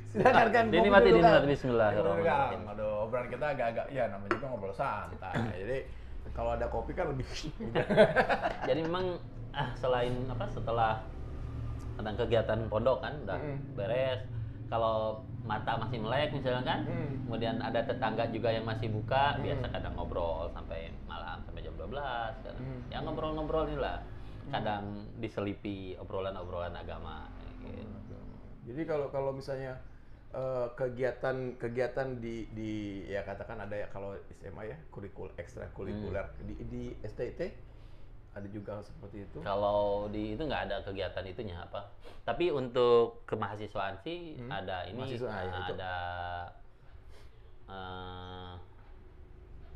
Silakan kan. Dinikmati kopi dulu, Kang. bismillahirrahmanirrahim. Aduh, obrolan kita agak-agak ya namanya juga ngobrol santai. Jadi kalau ada kopi kan lebih Jadi memang selain setelah ada kegiatan pondok kan udah beres, kalau mata masih melek misalnya kan, kemudian ada tetangga juga yang masih buka, biasa kadang ngobrol sampai malam sampai jam 12 kan. Ya ngobrol-ngobrol inilah. Kadang diselipi obrolan-obrolan agama gitu. Jadi kalau misalnya kegiatan di ya katakan ada ya kalau SMA ya ekstrakurikuler di STIT ada juga seperti itu. Kalau di itu nggak ada kegiatan itunya apa. Tapi untuk kemahasiswaan sih ada ini ada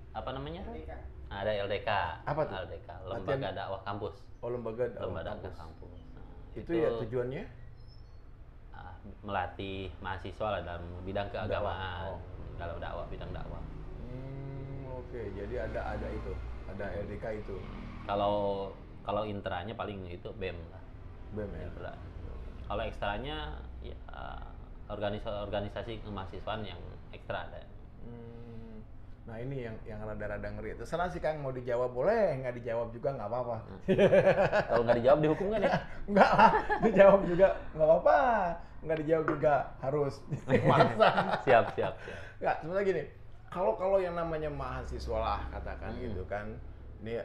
apa namanya? Ada LDK. Apa tuh? LDK, Lembaga Dakwah Kampus. Oh, lembaga dakwah Lembaga kampus. Kampus. Nah, Itu ya tujuannya? Melatih mahasiswa lah dalam bidang keagamaan. Oh. Kalau dakwah, bidang dakwah. Oke. Jadi ada itu, ada LDK itu. Kalau intranya paling itu BEM lah. BEM ya. Intra. Kalau ekstranya ya organisasi kemahasiswaan yang ekstra ada. Nah ini yang rada-rada ngeri. Terserah sih Kang mau dijawab boleh, nggak dijawab juga nggak apa-apa. Kalau nggak dijawab dihukum kan ya? Nggak lah, dijawab juga nggak apa-apa. Nggak dijawab juga harus maksa. Siap. Nggak, sebenarnya gini. Kalau yang namanya mahasiswa lah katakan gitu kan, ini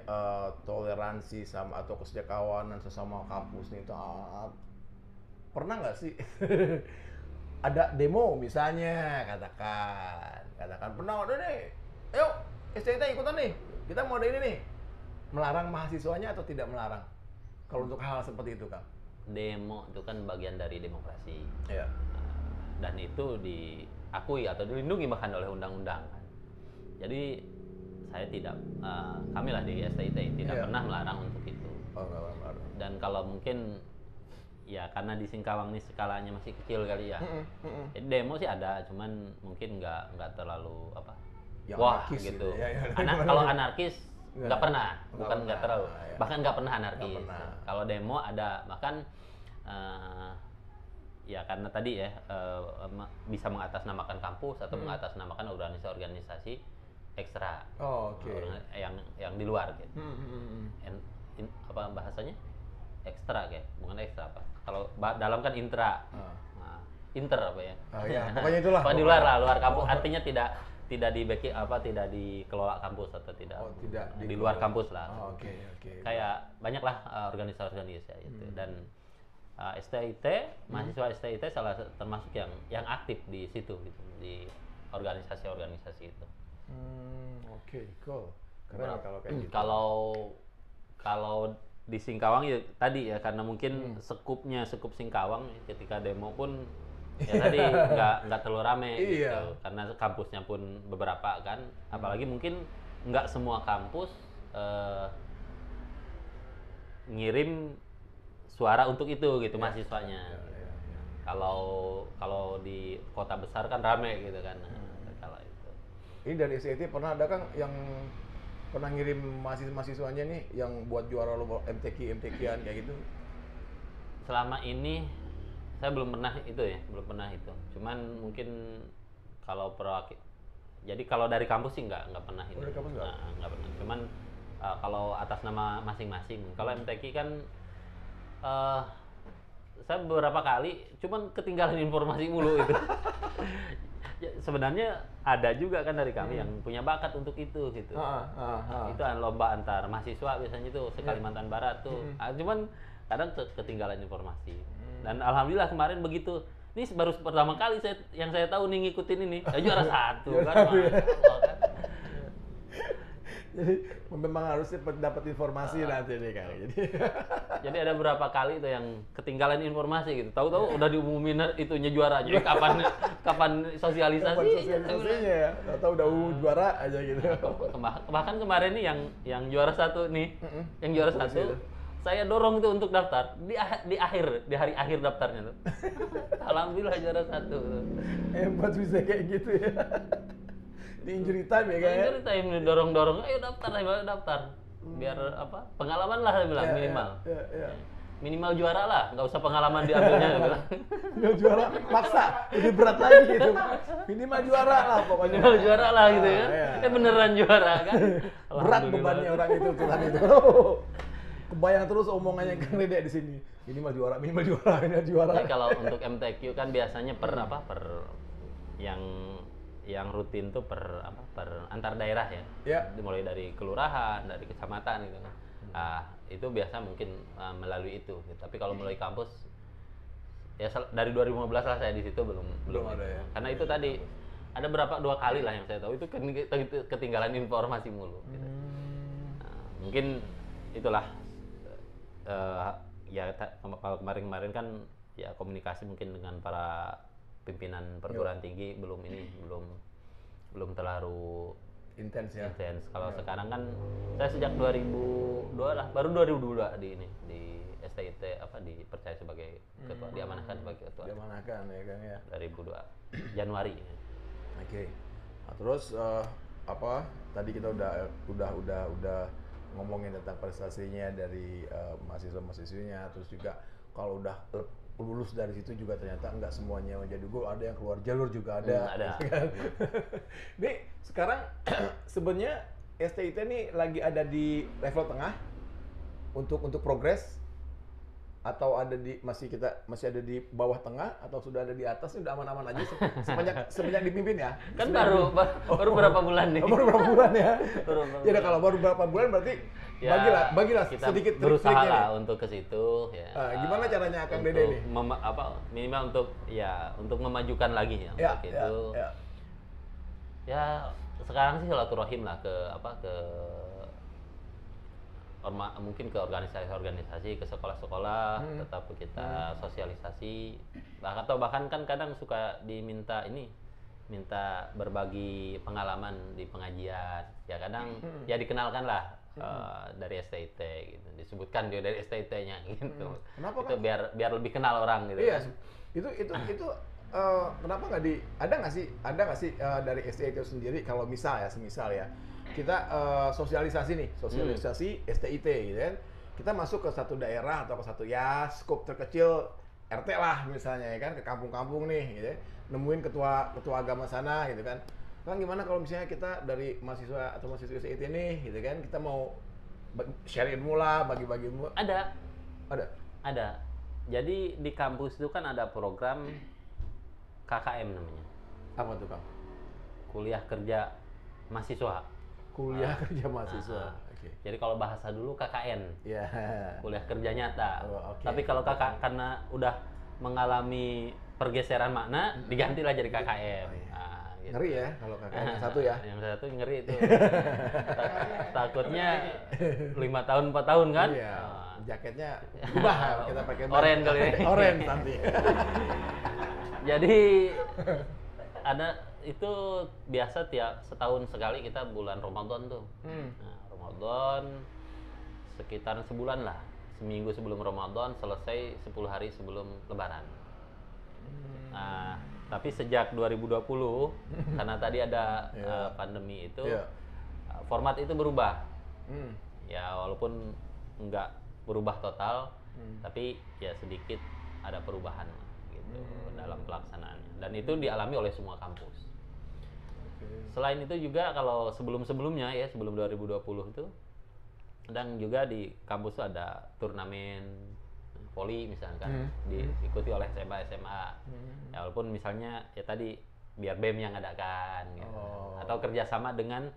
toleransi sama atau kesejakawanan sesama kampus nih, pernah nggak sih ada demo misalnya katakan pernah ada nih, ayo STIT ikutan nih, kita mau ada ini nih, melarang mahasiswanya atau tidak melarang kalau untuk hal seperti itu Kang? Demo itu kan bagian dari demokrasi. Iya. Dan itu diakui atau dilindungi bahkan oleh undang-undang kan. Jadi saya tidak, kami lah di STIT tidak pernah melarang untuk itu. Oh, nggak melarang. Dan kalau mungkin ya karena di Singkawang ini skalanya masih kecil kali ya. Jadi demo sih ada, cuman mungkin nggak terlalu apa. Yang wah anarkis gitu. gitu ya. Kalau anarkis nggak pernah, bukan nggak pernah. terlalu. Ya. Bahkan nggak pernah anarkis. Nggak pernah. Kalau demo ada, bahkan ya karena tadi ya bisa mengatasnamakan kampus atau mengatasnamakan organisasi ekstra. Oh, oke. Yang di luar gitu. Apa bahasanya? Ekstra kayak, bukan ekstra apa? Kalau dalam kan intra. Nah, inter apa ya? Oh ya, pokoknya itulah. Pokoknya di luar lah, luar kampus. Artinya tidak tidak tidak dikelola kampus atau tidak, Oh, tidak di luar kampus lah. Oh, oke, oke. Kayak banyaklah organisasi-organisasi itu. Dan STIT, mahasiswa STIT termasuk yang aktif di situ gitu, di organisasi-organisasi itu. Oke, cool. Keren ya kalau kayak gitu. Kalau di Singkawang ya tadi ya, karena mungkin skup Singkawang ketika demo pun ya tadi nggak terlalu rame gitu, karena kampusnya pun beberapa kan, apalagi mungkin nggak semua kampus ngirim suara untuk itu gitu mahasiswanya. Kalau di kota besar kan rame gitu kan. Kalau itu. Ini dari SIT pernah ada Kang yang pernah ngirim mahasiswanya nih yang buat juara lomba MTQ-an kayak gitu? Selama ini saya belum pernah itu. Cuman mungkin kalau jadi kalau dari kampus sih nggak pernah itu. Dari kampus nggak pernah. Cuman kalau atas nama masing-masing. Kalau MTQ kan saya beberapa kali cuman ketinggalan informasi mulu itu. Ya, sebenarnya ada juga kan dari kami yang punya bakat untuk itu gitu. Itu lomba antar mahasiswa biasanya tuh se-Kalimantan Barat tuh. Cuman kadang ketinggalan informasi. Dan alhamdulillah kemarin begitu. Ini baru pertama kali yang saya tahu nih ngikutin ini. Juara 1 kan. Jadi memang harusnya dapat informasi nanti nih Kang. Jadi ada beberapa kali itu yang ketinggalan informasi gitu. Tahu-tahu udah diumumin itunya juaranya. Kapan sosialisasi? Kapan sosialisasinya ya? Tahu udah juara aja gitu. Bahkan kemarin nih yang juara 1 nih, yang juara 1 saya dorong itu untuk daftar di hari akhir daftarnya tuh. Alhamdulillah juara 1. Hebat bisa kayak gitu ya. Di injury time ya kayak. Injury time dorong, ayo daftar. Biar pengalaman lah saya bilang minimal. Minimal juara lah, nggak usah pengalaman diambilnya saya bilang. Nggak juara, maksa, lebih berat lagi gitu. Minimal juara lah pokoknya. Minimal juara lah gitu ya. Beneran juara kan. Berat bebannya orang itu Tuhan itu. Kebayang terus omongannya Kang Dedek di sini. Minimal juara. Jadi kalau untuk MTQ kan biasanya per yang rutin tuh per antar daerah ya. Mulai dari kelurahan, dari kecamatan gitu. Itu biasa mungkin melalui itu. Tapi kalau melalui kampus ya dari 2015 lah saya di situ belum ada ya. Karena itu tadi ada dua kali lah yang saya tahu itu ketinggalan informasi mulu gitu. Mungkin itulah kalau kemarin kan ya komunikasi mungkin dengan para pimpinan perguruan tinggi belum terlalu intens ya. Kalau sekarang kan saya sejak 2002 lah, baru 2002 di STIT dipercaya sebagai ketua, diamanahkan sebagai ketua. Diamanahkan ya Kang ya. 2002 Januari. Oke. Nah, terus tadi kita udah ngomongin tentang prestasinya dari mahasiswa-mahasiswinya, terus juga kalau udah lulus dari situ juga ternyata nggak semuanya menjadi guru, ada yang keluar jalur juga ada. Ada. Nih sekarang sebenarnya STIT ini lagi ada di level tengah untuk progres, atau masih ada di bawah tengah, atau sudah ada di atas? Udah aman-aman aja semenjak dipimpin ya? Kan baru berapa bulan nih? Baru berapa bulan ya? Ya kalau baru berapa bulan berarti ya, bagilah kita sedikit berusaha lah untuk ke situ ya. Gimana caranya Kang Dede nih? Minimal untuk memajukan lagi ya, untuk itu. Ya sekarang sih silaturahim lah mungkin ke organisasi-organisasi, ke sekolah-sekolah, tetap kita sosialisasi, bahkan kan kadang suka minta berbagi pengalaman di pengajian, ya kadang ya dikenalkan lah dari STIT gitu, disebutkan dia dari STIT-nya gitu. Kenapa itu kan? biar lebih kenal orang gitu. Iya, itu kenapa nggak ada nggak sih dari STIT itu sendiri, kalau semisal ya kita sosialisasi STIT gitu kan, kita masuk ke satu daerah atau ke satu skop terkecil RT lah misalnya ya kan, ke kampung-kampung nih gitu ya, nemuin ketua agama sana gitu kan. Kan gimana kalau misalnya kita dari mahasiswa atau mahasiswa STIT ini gitu kan, kita mau share ilmu lah, bagi-bagi ilmu. Ada. Jadi di kampus itu kan ada program KKM namanya. Apa tuh Kang? kuliah kerja mahasiswa. Kuliah kerja mahasiswa. Oke. Jadi kalau bahasa dulu KKN, Ya. kuliah kerja nyata. Oh, oke. Tapi kalau kakak karena udah mengalami pergeseran makna, digantilah jadi KKN. Oh, iya. Nah, gitu. Ngeri ya kalau KKN yang satu ya. Yang satu ngeri itu. Takutnya 5 tahun 4 tahun kan? Iya. Nah, Jaketnya ubah kita pakai Oren kali ya. Oren nanti. Jadi ada itu biasa tiap setahun sekali kita bulan Ramadan tuh. Nah, Ramadan sekitar sebulan lah. Seminggu sebelum Ramadan selesai 10 hari sebelum Lebaran. Nah, tapi sejak 2020 karena tadi ada pandemi itu format itu berubah. Ya walaupun nggak berubah total, tapi ya sedikit ada perubahan gitu dalam pelaksanaannya. Dan itu dialami oleh semua kampus. Selain itu juga kalau sebelum-sebelumnya ya sebelum 2020 itu kadang juga di kampus tuh ada turnamen voli misalkan diikuti oleh SMA. Ya walaupun misalnya ya tadi biar BEM yang adakan gitu. Atau kerjasama dengan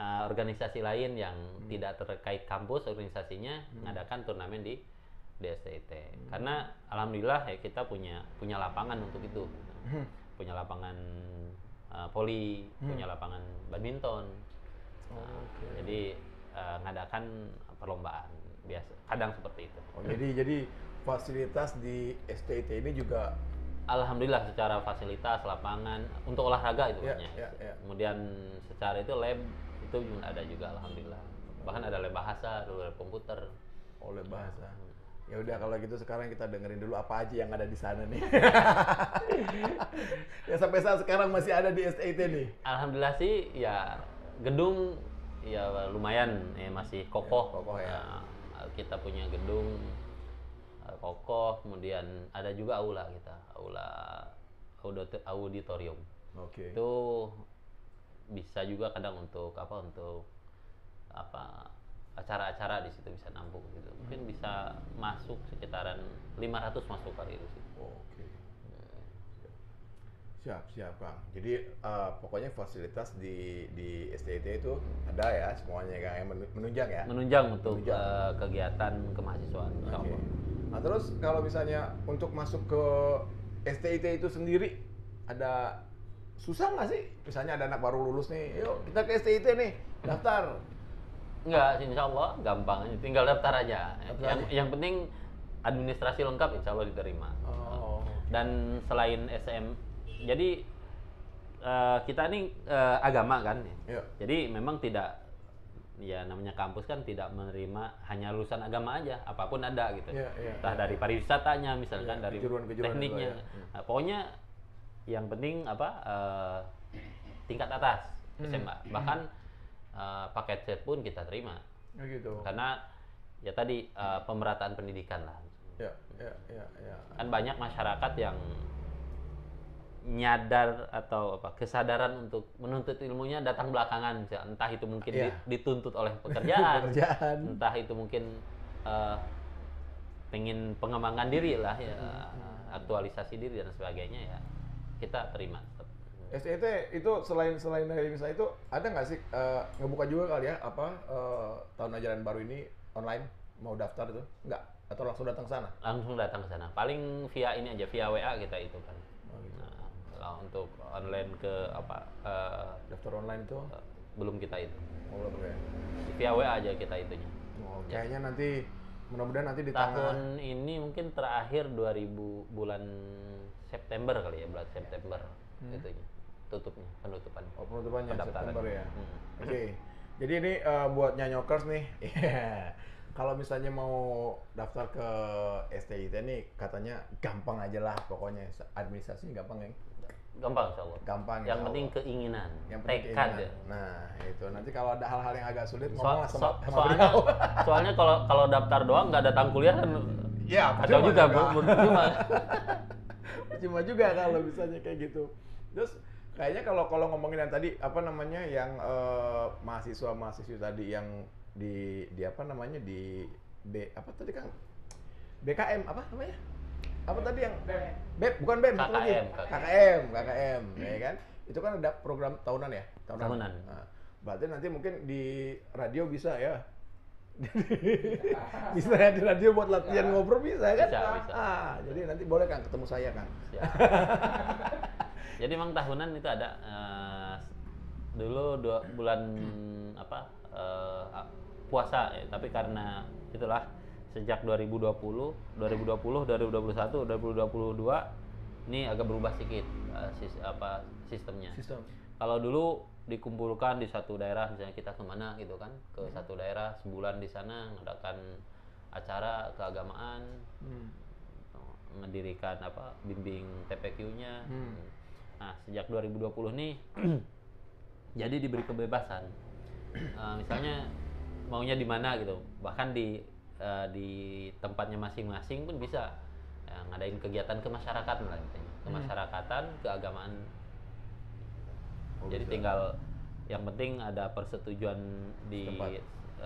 organisasi lain yang tidak terkait kampus organisasinya mengadakan turnamen di STIT. Karena alhamdulillah ya kita punya lapangan untuk itu. Punya lapangan voli, punya lapangan badminton. Jadi ngadakan perlombaan biasa kadang seperti itu. Jadi fasilitas di STIT ini juga alhamdulillah secara fasilitas lapangan untuk olahraga itu banyak. Kemudian secara itu lab itu ada juga alhamdulillah. Bahkan ada lab bahasa, ada lab komputer. Lab bahasa. Ya udah kalau gitu sekarang kita dengerin dulu apa aja yang ada di sana nih. Ya sampai saat sekarang masih ada di STIT nih. Alhamdulillah sih ya gedung ya lumayan ya masih kokoh. Kokoh ya. Kita punya gedung kokoh, kemudian ada juga aula kita, auditorium. Oke. Itu bisa juga kadang untuk acara-acara di situ bisa nampung gitu. Mungkin bisa masuk sekitaran 500 masuk kali itu sih. Oke. Siap Kang. Jadi pokoknya fasilitas di STIT itu ada ya semuanya Kang yang menunjang ya. Menunjang untuk kegiatan kemahasiswaan. Oke. Nah terus kalau misalnya untuk masuk ke STIT itu sendiri ada susah nggak sih? Misalnya ada anak baru lulus nih, yuk kita ke STIT nih daftar. Enggak, insya Allah gampang, tinggal daftar aja. Yang penting administrasi lengkap, insya Allah diterima. Dan selain SM, jadi kita ini agama kan, jadi memang tidak, ya namanya kampus kan tidak menerima hanya lulusan agama aja, apapun ada gitu. Entah dari pariwisatanya, misalkan dari tekniknya. Nah, pokoknya yang penting tingkat atas SMA, bahkan paket C pun kita terima. Gitu. Karena ya tadi pemerataan pendidikan lah. Kan banyak masyarakat yang nyadar atau kesadaran untuk menuntut ilmunya datang belakangan, entah itu mungkin dituntut oleh pekerjaan, entah itu mungkin pengen pengembangan diri lah ya, aktualisasi diri dan sebagainya ya kita terima. STIT itu selain dari misalnya itu ada nggak sih ngebuka juga kali ya tahun ajaran baru ini online mau daftar itu nggak atau langsung datang ke sana? Langsung datang ke sana. Paling via ini aja via WA kita itu kan. Gitu. Nah, kalau untuk online ke daftar online itu belum kita itu. Belum ya. Via WA aja kita itunya. Kayaknya nanti mudah-mudahan nanti di tahun ini mungkin terakhir 2000 bulan September kali ya, bulan September itunya. Penutupan. Penutupannya September ya. Oke. Jadi ini buat nyanyokers nih. Kalau misalnya mau daftar ke STIT nih katanya gampang aja lah pokoknya. Administrasinya gampang ya. Gampang insyaallah. Gampang. Yang penting keinginan. Yang penting tekad. Nah, itu nanti kalau ada hal-hal yang agak sulit ngomong sama beliau. Soalnya kalau daftar doang nggak datang kuliah kan ya, kacau juga. Cuma juga kalau misalnya kayak gitu. Terus kayaknya kalau ngomongin yang tadi yang mahasiswa-mahasiswi tadi yang di Kang? BKM apa namanya? Apa tadi yang BEM bukan BEM KKM ya kan? Itu kan ada program tahunan ya? Tahunan. Nah, berarti nanti mungkin di radio bisa ya? Bisa ya di radio buat latihan ngobrol bisa kan? Bisa. Jadi nanti boleh kan ketemu saya kan? Siap. Jadi memang tahunan itu ada dulu 2 bulan puasa ya, tapi karena itulah sejak 2020, 2021, 2022 ini agak berubah sedikit sistemnya. Kalau dulu dikumpulkan di satu daerah, misalnya kita kemana gitu kan, ke satu daerah sebulan di sana mengadakan acara keagamaan, mendirikan bimbing TPQ-nya. Nah sejak 2020 nih jadi diberi kebebasan, misalnya maunya di mana gitu, bahkan di tempatnya masing-masing pun bisa ngadain kegiatan kemasyarakatan lah intinya, kemasyarakatan, keagamaan. Jadi tinggal yang penting ada persetujuan di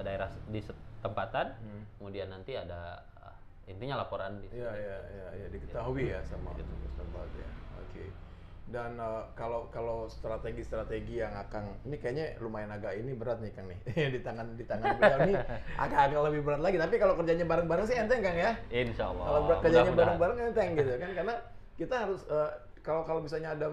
daerah di tempatan, kemudian nanti ada intinya laporan di diketahui ya sama tempat ya. Oke. Dan kalau strategi-strategi yang akan ini kayaknya lumayan agak ini berat nih Kang nih. di tangan beliau nih agak lebih berat lagi, tapi kalau kerjanya bareng-bareng sih enteng Kang ya. Insya Allah. Kalau kerjanya bareng-bareng enteng gitu kan, karena kita harus kalau misalnya ada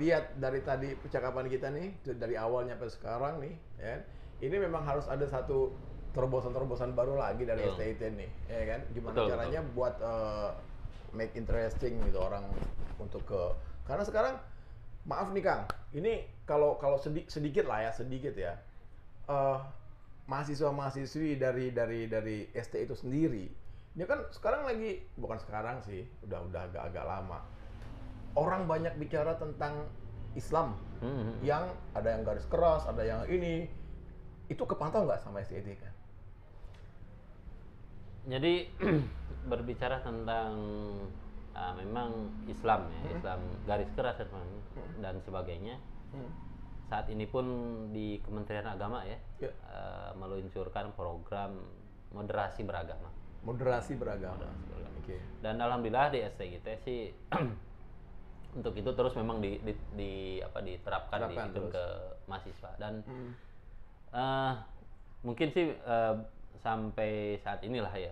lihat dari tadi percakapan kita nih dari awalnya sampai sekarang nih ya, ini memang harus ada satu terobosan baru lagi dari STIT nih ya kan, gimana caranya buat make interesting gitu orang untuk karena sekarang maaf nih Kang, ini kalau sedikit ya mahasiswa-mahasiswi dari ST itu sendiri ini kan sekarang lagi, bukan sekarang sih, udah agak lama, orang banyak bicara tentang Islam, yang ada yang garis keras, ada yang ini, itu kepantau nggak sama STIT kan? Jadi berbicara tentang memang Islam ya, Islam garis keras dan sebagainya. Saat ini pun di Kementerian Agama ya, meluncurkan program moderasi beragama. Okay. Dan alhamdulillah di STIT sih untuk itu terus memang diterapkan ke mahasiswa dan mungkin sih sampai saat inilah ya,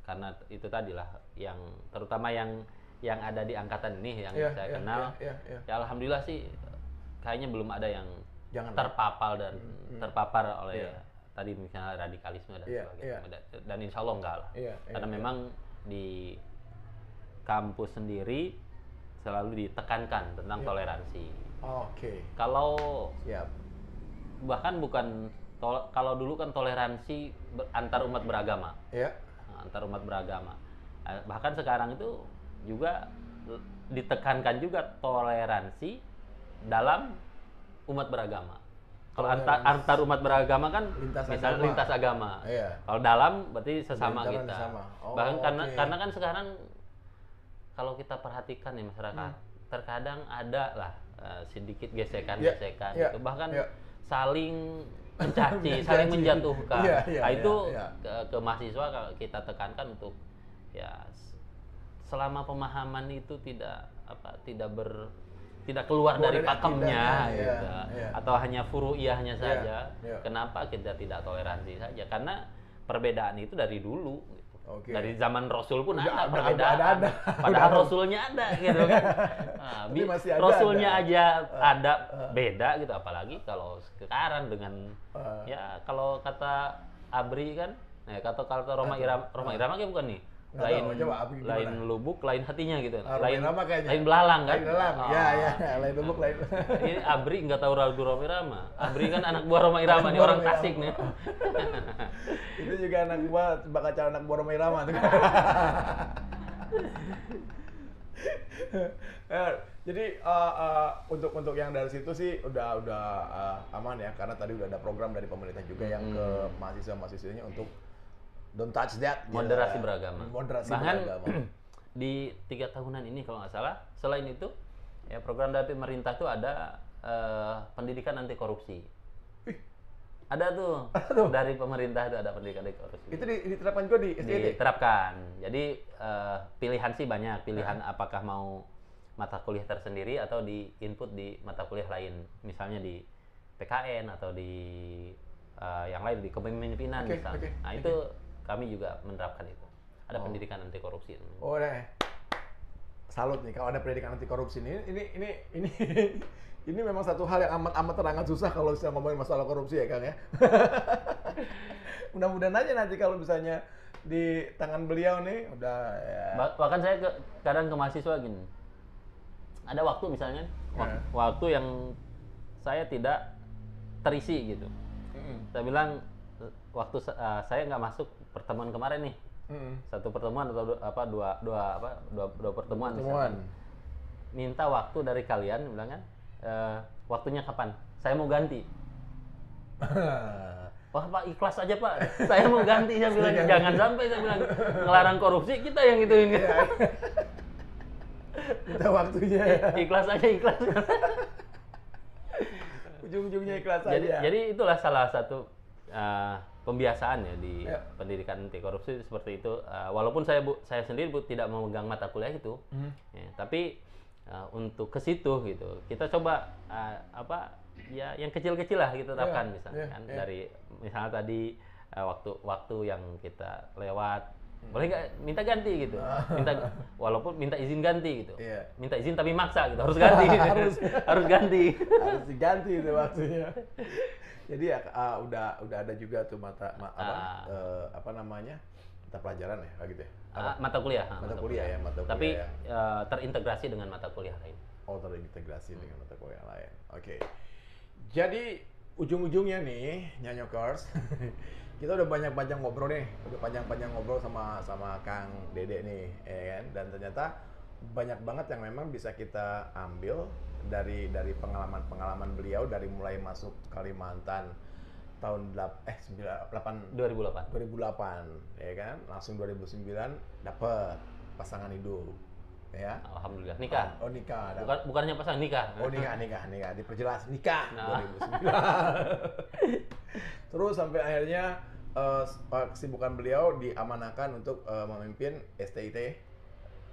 karena itu tadilah yang terutama yang ada di angkatan ini yang saya kenal, ya alhamdulillah sih kayaknya belum ada yang terpapar oleh tadi misalnya radikalisme dan sebagainya, dan insya Allah enggak lah, karena memang di kampus sendiri selalu ditekankan tentang toleransi. Kalau bahkan bukan kalau dulu kan toleransi antar umat beragama, antar umat beragama. Bahkan sekarang itu juga ditekankan juga toleransi dalam umat beragama. Kalau antar umat beragama kan lintas agama. Kalau dalam berarti sesama kita. Bahkan karena kan sekarang kalau kita perhatikan ya masyarakat, terkadang ada lah sedikit gesekan-gesekan gitu. Bahkan saling mencaci, saling menjatuhkan. Itu ke mahasiswa kita tekankan untuk ya selama pemahaman itu tidak keluar dari pakemnya gitu. Atau hanya furu'iyahnya saja. Kenapa kita tidak toleransi saja? Karena perbedaan itu dari dulu gitu. Dari zaman Rasul pun ada perbedaan. Padahal Rasulnya ada gitu kan. Rasulnya aja ada beda gitu, apalagi kalau sekarang dengan ya kalau kata Abri kan, kata Roma Irama kayak bukan nih. Lain lubuk, lain hatinya gitu. Lain belalang kan? Lain lubuk, lain. Ini Abri nggak tahu lagu Roma Irama. Abri kan anak buah Roma Irama nih, orang Tasik nih. Itu juga anak buah, bakal calon anak buah Roma Irama tuh. Jadi untuk yang dari situ sih udah aman ya, karena tadi udah ada program dari pemerintah juga yang ke mahasiswa-mahasiswanya untuk don't touch that. Moderasi beragama. Bahkan di 3 tahunan ini kalau nggak salah, selain itu ya program dari pemerintah tuh ada pendidikan anti korupsi. Ada tuh dari pemerintah itu ada pendidikan anti korupsi. Itu diterapkan juga di STIT? Diterapkan. Jadi pilihan sih banyak. Pilihan apakah mau mata kuliah tersendiri atau di input di mata kuliah lain, misalnya di PKN atau di yang lain, di kepemimpinan misalnya. Nah itu kami juga menerapkan itu. Ada pendidikan anti korupsi. Oh deh, salut nih kalau ada pendidikan anti korupsi ini memang satu hal yang amat terangan susah kalau bisa ngomongin masalah korupsi ya Kang ya. Mudah-mudahan aja nanti kalau misalnya di tangan beliau nih udah ya. Bahkan saya kadang ke mahasiswa gini, ada waktu misalnya waktu yang saya tidak terisi gitu. Saya bilang waktu saya nggak masuk pertemuan kemarin nih, satu pertemuan atau dua pertemuan. Minta waktu dari kalian, bilang kan waktunya kapan? Saya mau ganti. Wah Pak, ikhlas aja Pak, saya mau ganti. Saya bilang jangan sampai, saya bilang ngelarang korupsi, kita yang ituin. Minta waktunya. Ikhlas aja, ikhlas. Ujung-ujungnya ikhlas aja. Jadi itulah salah satu pembiasaan ya di pendidikan anti korupsi seperti itu. Walaupun saya sendiri tidak memegang mata kuliah itu, ya, tapi untuk ke situ gitu, kita coba ya yang kecil-kecil lah kita terapkan misalnya kan dari misalnya tadi waktu yang kita lewat. Boleh nggak minta ganti gitu, walaupun minta izin ganti gitu, minta izin tapi maksa gitu, harus ganti. harus ganti, harus diganti itu waktunya. Jadi ya udah ada juga tuh mata pelajaran ya gitu ya, mata kuliah tapi terintegrasi dengan mata kuliah lain. Terintegrasi dengan mata kuliah lain. Oke. Jadi ujung-ujungnya nih Nyanyokers, kita udah banyak-banyak ngobrol nih, sama Kang Dede nih, ya kan? Dan ternyata banyak banget yang memang bisa kita ambil dari pengalaman beliau dari mulai masuk Kalimantan tahun 2008, ya kan? Langsung 2009 dapat pasangan hidup. Ya. Alhamdulillah nikah. Nikah. Bukannya pasangan, nikah. Nikah. Diperjelas nikah 2009. Terus sampai akhirnya kesibukan beliau diamanahkan untuk memimpin STIT.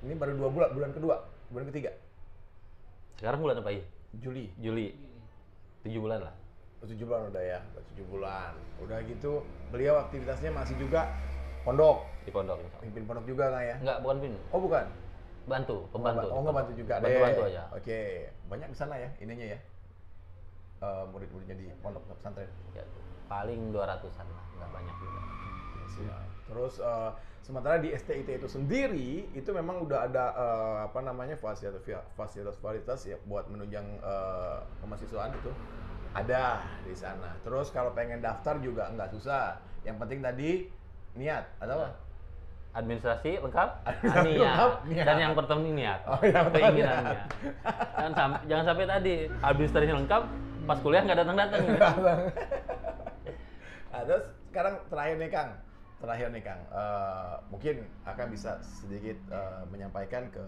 Ini baru 2 bulan, bulan ketiga. Sekarang bulan apa ya? Juli. 7 bulan lah. 7 bulan udah ya, 7 bulan. Udah gitu beliau aktivitasnya masih juga pondok. Di pondok. Pimpin pondok juga nggak ya? Enggak, bukan pimpin. Oh bukan. Pembantu. Oh, nggak bantu juga. Bantu aja. Oke, banyak di sana ya ininya ya. Murid-muridnya di pondok pesantren. Ya, paling 200-an lah, nggak banyak juga. Terus sementara di STIT itu sendiri itu memang udah ada fasilitas ya buat menunjang kemahasiswaan itu ada di sana. Terus kalau pengen daftar juga nggak susah. Yang penting tadi niat atau apa? Administrasi lengkap, niat. Dan yang pertama niat, keinginannya. Jangan sampai tadi administrasi lengkap, pas kuliah nggak datang-datang. Nah, terus sekarang terakhir nih Kang, mungkin akan bisa sedikit menyampaikan ke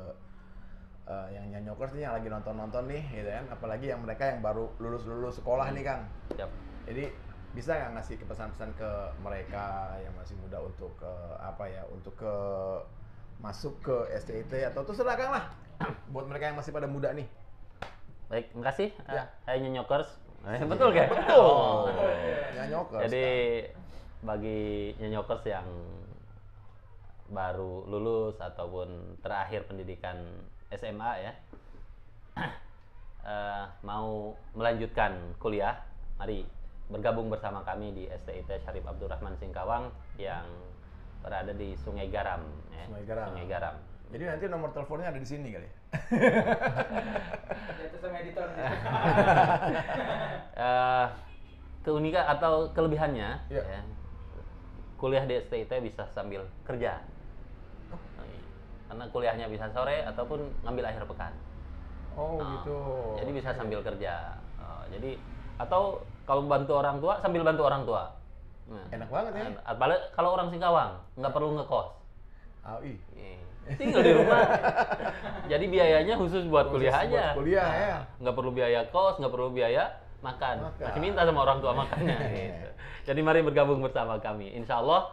yang Nyanyokers nih yang lagi nonton nih, gitu kan, apalagi yang mereka yang baru lulus sekolah nih Kang. Siap. Jadi bisa nggak ngasih pesan-pesan ke mereka yang masih muda untuk masuk ke STIT atau terserah Kang lah buat mereka yang masih pada muda nih. Baik, makasih. Hai Nyanyokers. Betul kan? Betul. Nyanyokers. Jadi bagi Nyanyokers yang baru lulus ataupun terakhir pendidikan SMA ya, mau melanjutkan kuliah, mari bergabung bersama kami di STIT Syarif Abdurrahman Singkawang yang berada di Sungai Garam. Ya. Sungai Garam. Jadi nanti nomor teleponnya ada di sini kali. Itu sama editor. Keunikan atau kelebihannya, ya, kuliah di STIT bisa sambil kerja. Karena kuliahnya bisa sore ataupun ngambil akhir pekan. Gitu. Jadi bisa sambil kerja. Jadi atau kalau bantu orang tua sambil bantu orang tua. Nah, enak banget ya. Apalagi kalau orang Singkawang nggak perlu ngekos. Tinggal di rumah. Jadi biayanya khusus buat kuliah aja. Buat kuliah ya. Nggak perlu biaya kos, nggak perlu biaya makan. Masih minta sama orang tua makannya. Gitu. Jadi mari bergabung bersama kami. Insya Allah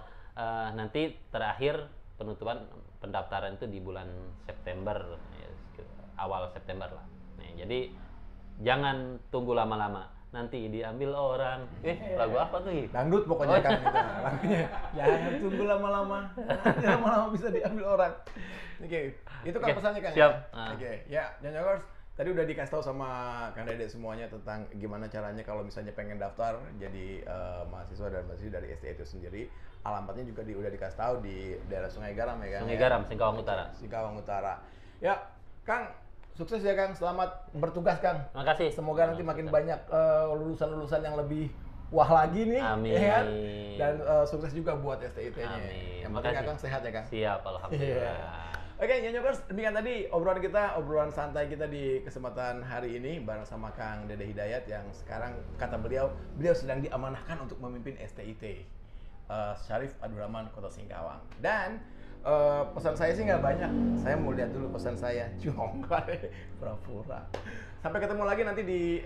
nanti terakhir penutupan pendaftaran itu di bulan September. awal September lah. Nih, jadi jangan tunggu lama-lama. Nanti diambil orang. Lagu apa tuh? Dangdut pokoknya kan kita. Lagunya jangan tunggu lama-lama. Nanti lama-lama bisa diambil orang. Oke, itu kan pesannya Kang. Siap. Oke, ya, Nyanyokers, tadi udah dikasih tahu sama Kang Dede semuanya tentang gimana caranya kalau misalnya pengen daftar jadi mahasiswa dan mahasiswi dari STI itu sendiri. Alamatnya juga udah dikasih tahu di daerah Sungai Garam ya Kang. Sungai Garam, Singkawang Utara. Singkawang Utara. Ya, Kang, sukses ya Kang. Selamat bertugas Kang. Makasih. Semoga nanti makin banyak lulusan-lulusan yang lebih wah lagi nih. Amin. Ya kan? Dan sukses juga buat STIT-nya. Amin. Yang penting Kang sehat ya Kang. Siap, alhamdulillah. Oke, Nyanyokers, demikian tadi obrolan santai kita di kesempatan hari ini bareng sama Kang Dede Hidayat yang sekarang kata beliau sedang diamanahkan untuk memimpin STIT. Syarif Abdurrahman Kota Singkawang. Dan pesan saya sih nggak banyak. Saya mau lihat dulu pesan saya. Pura-pura. Sampai ketemu lagi nanti di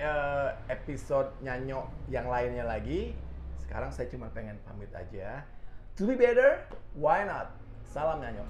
episode Nyanyo yang lainnya lagi. Sekarang saya cuma pengen pamit aja. To be better, why not? Salam Nyanyo.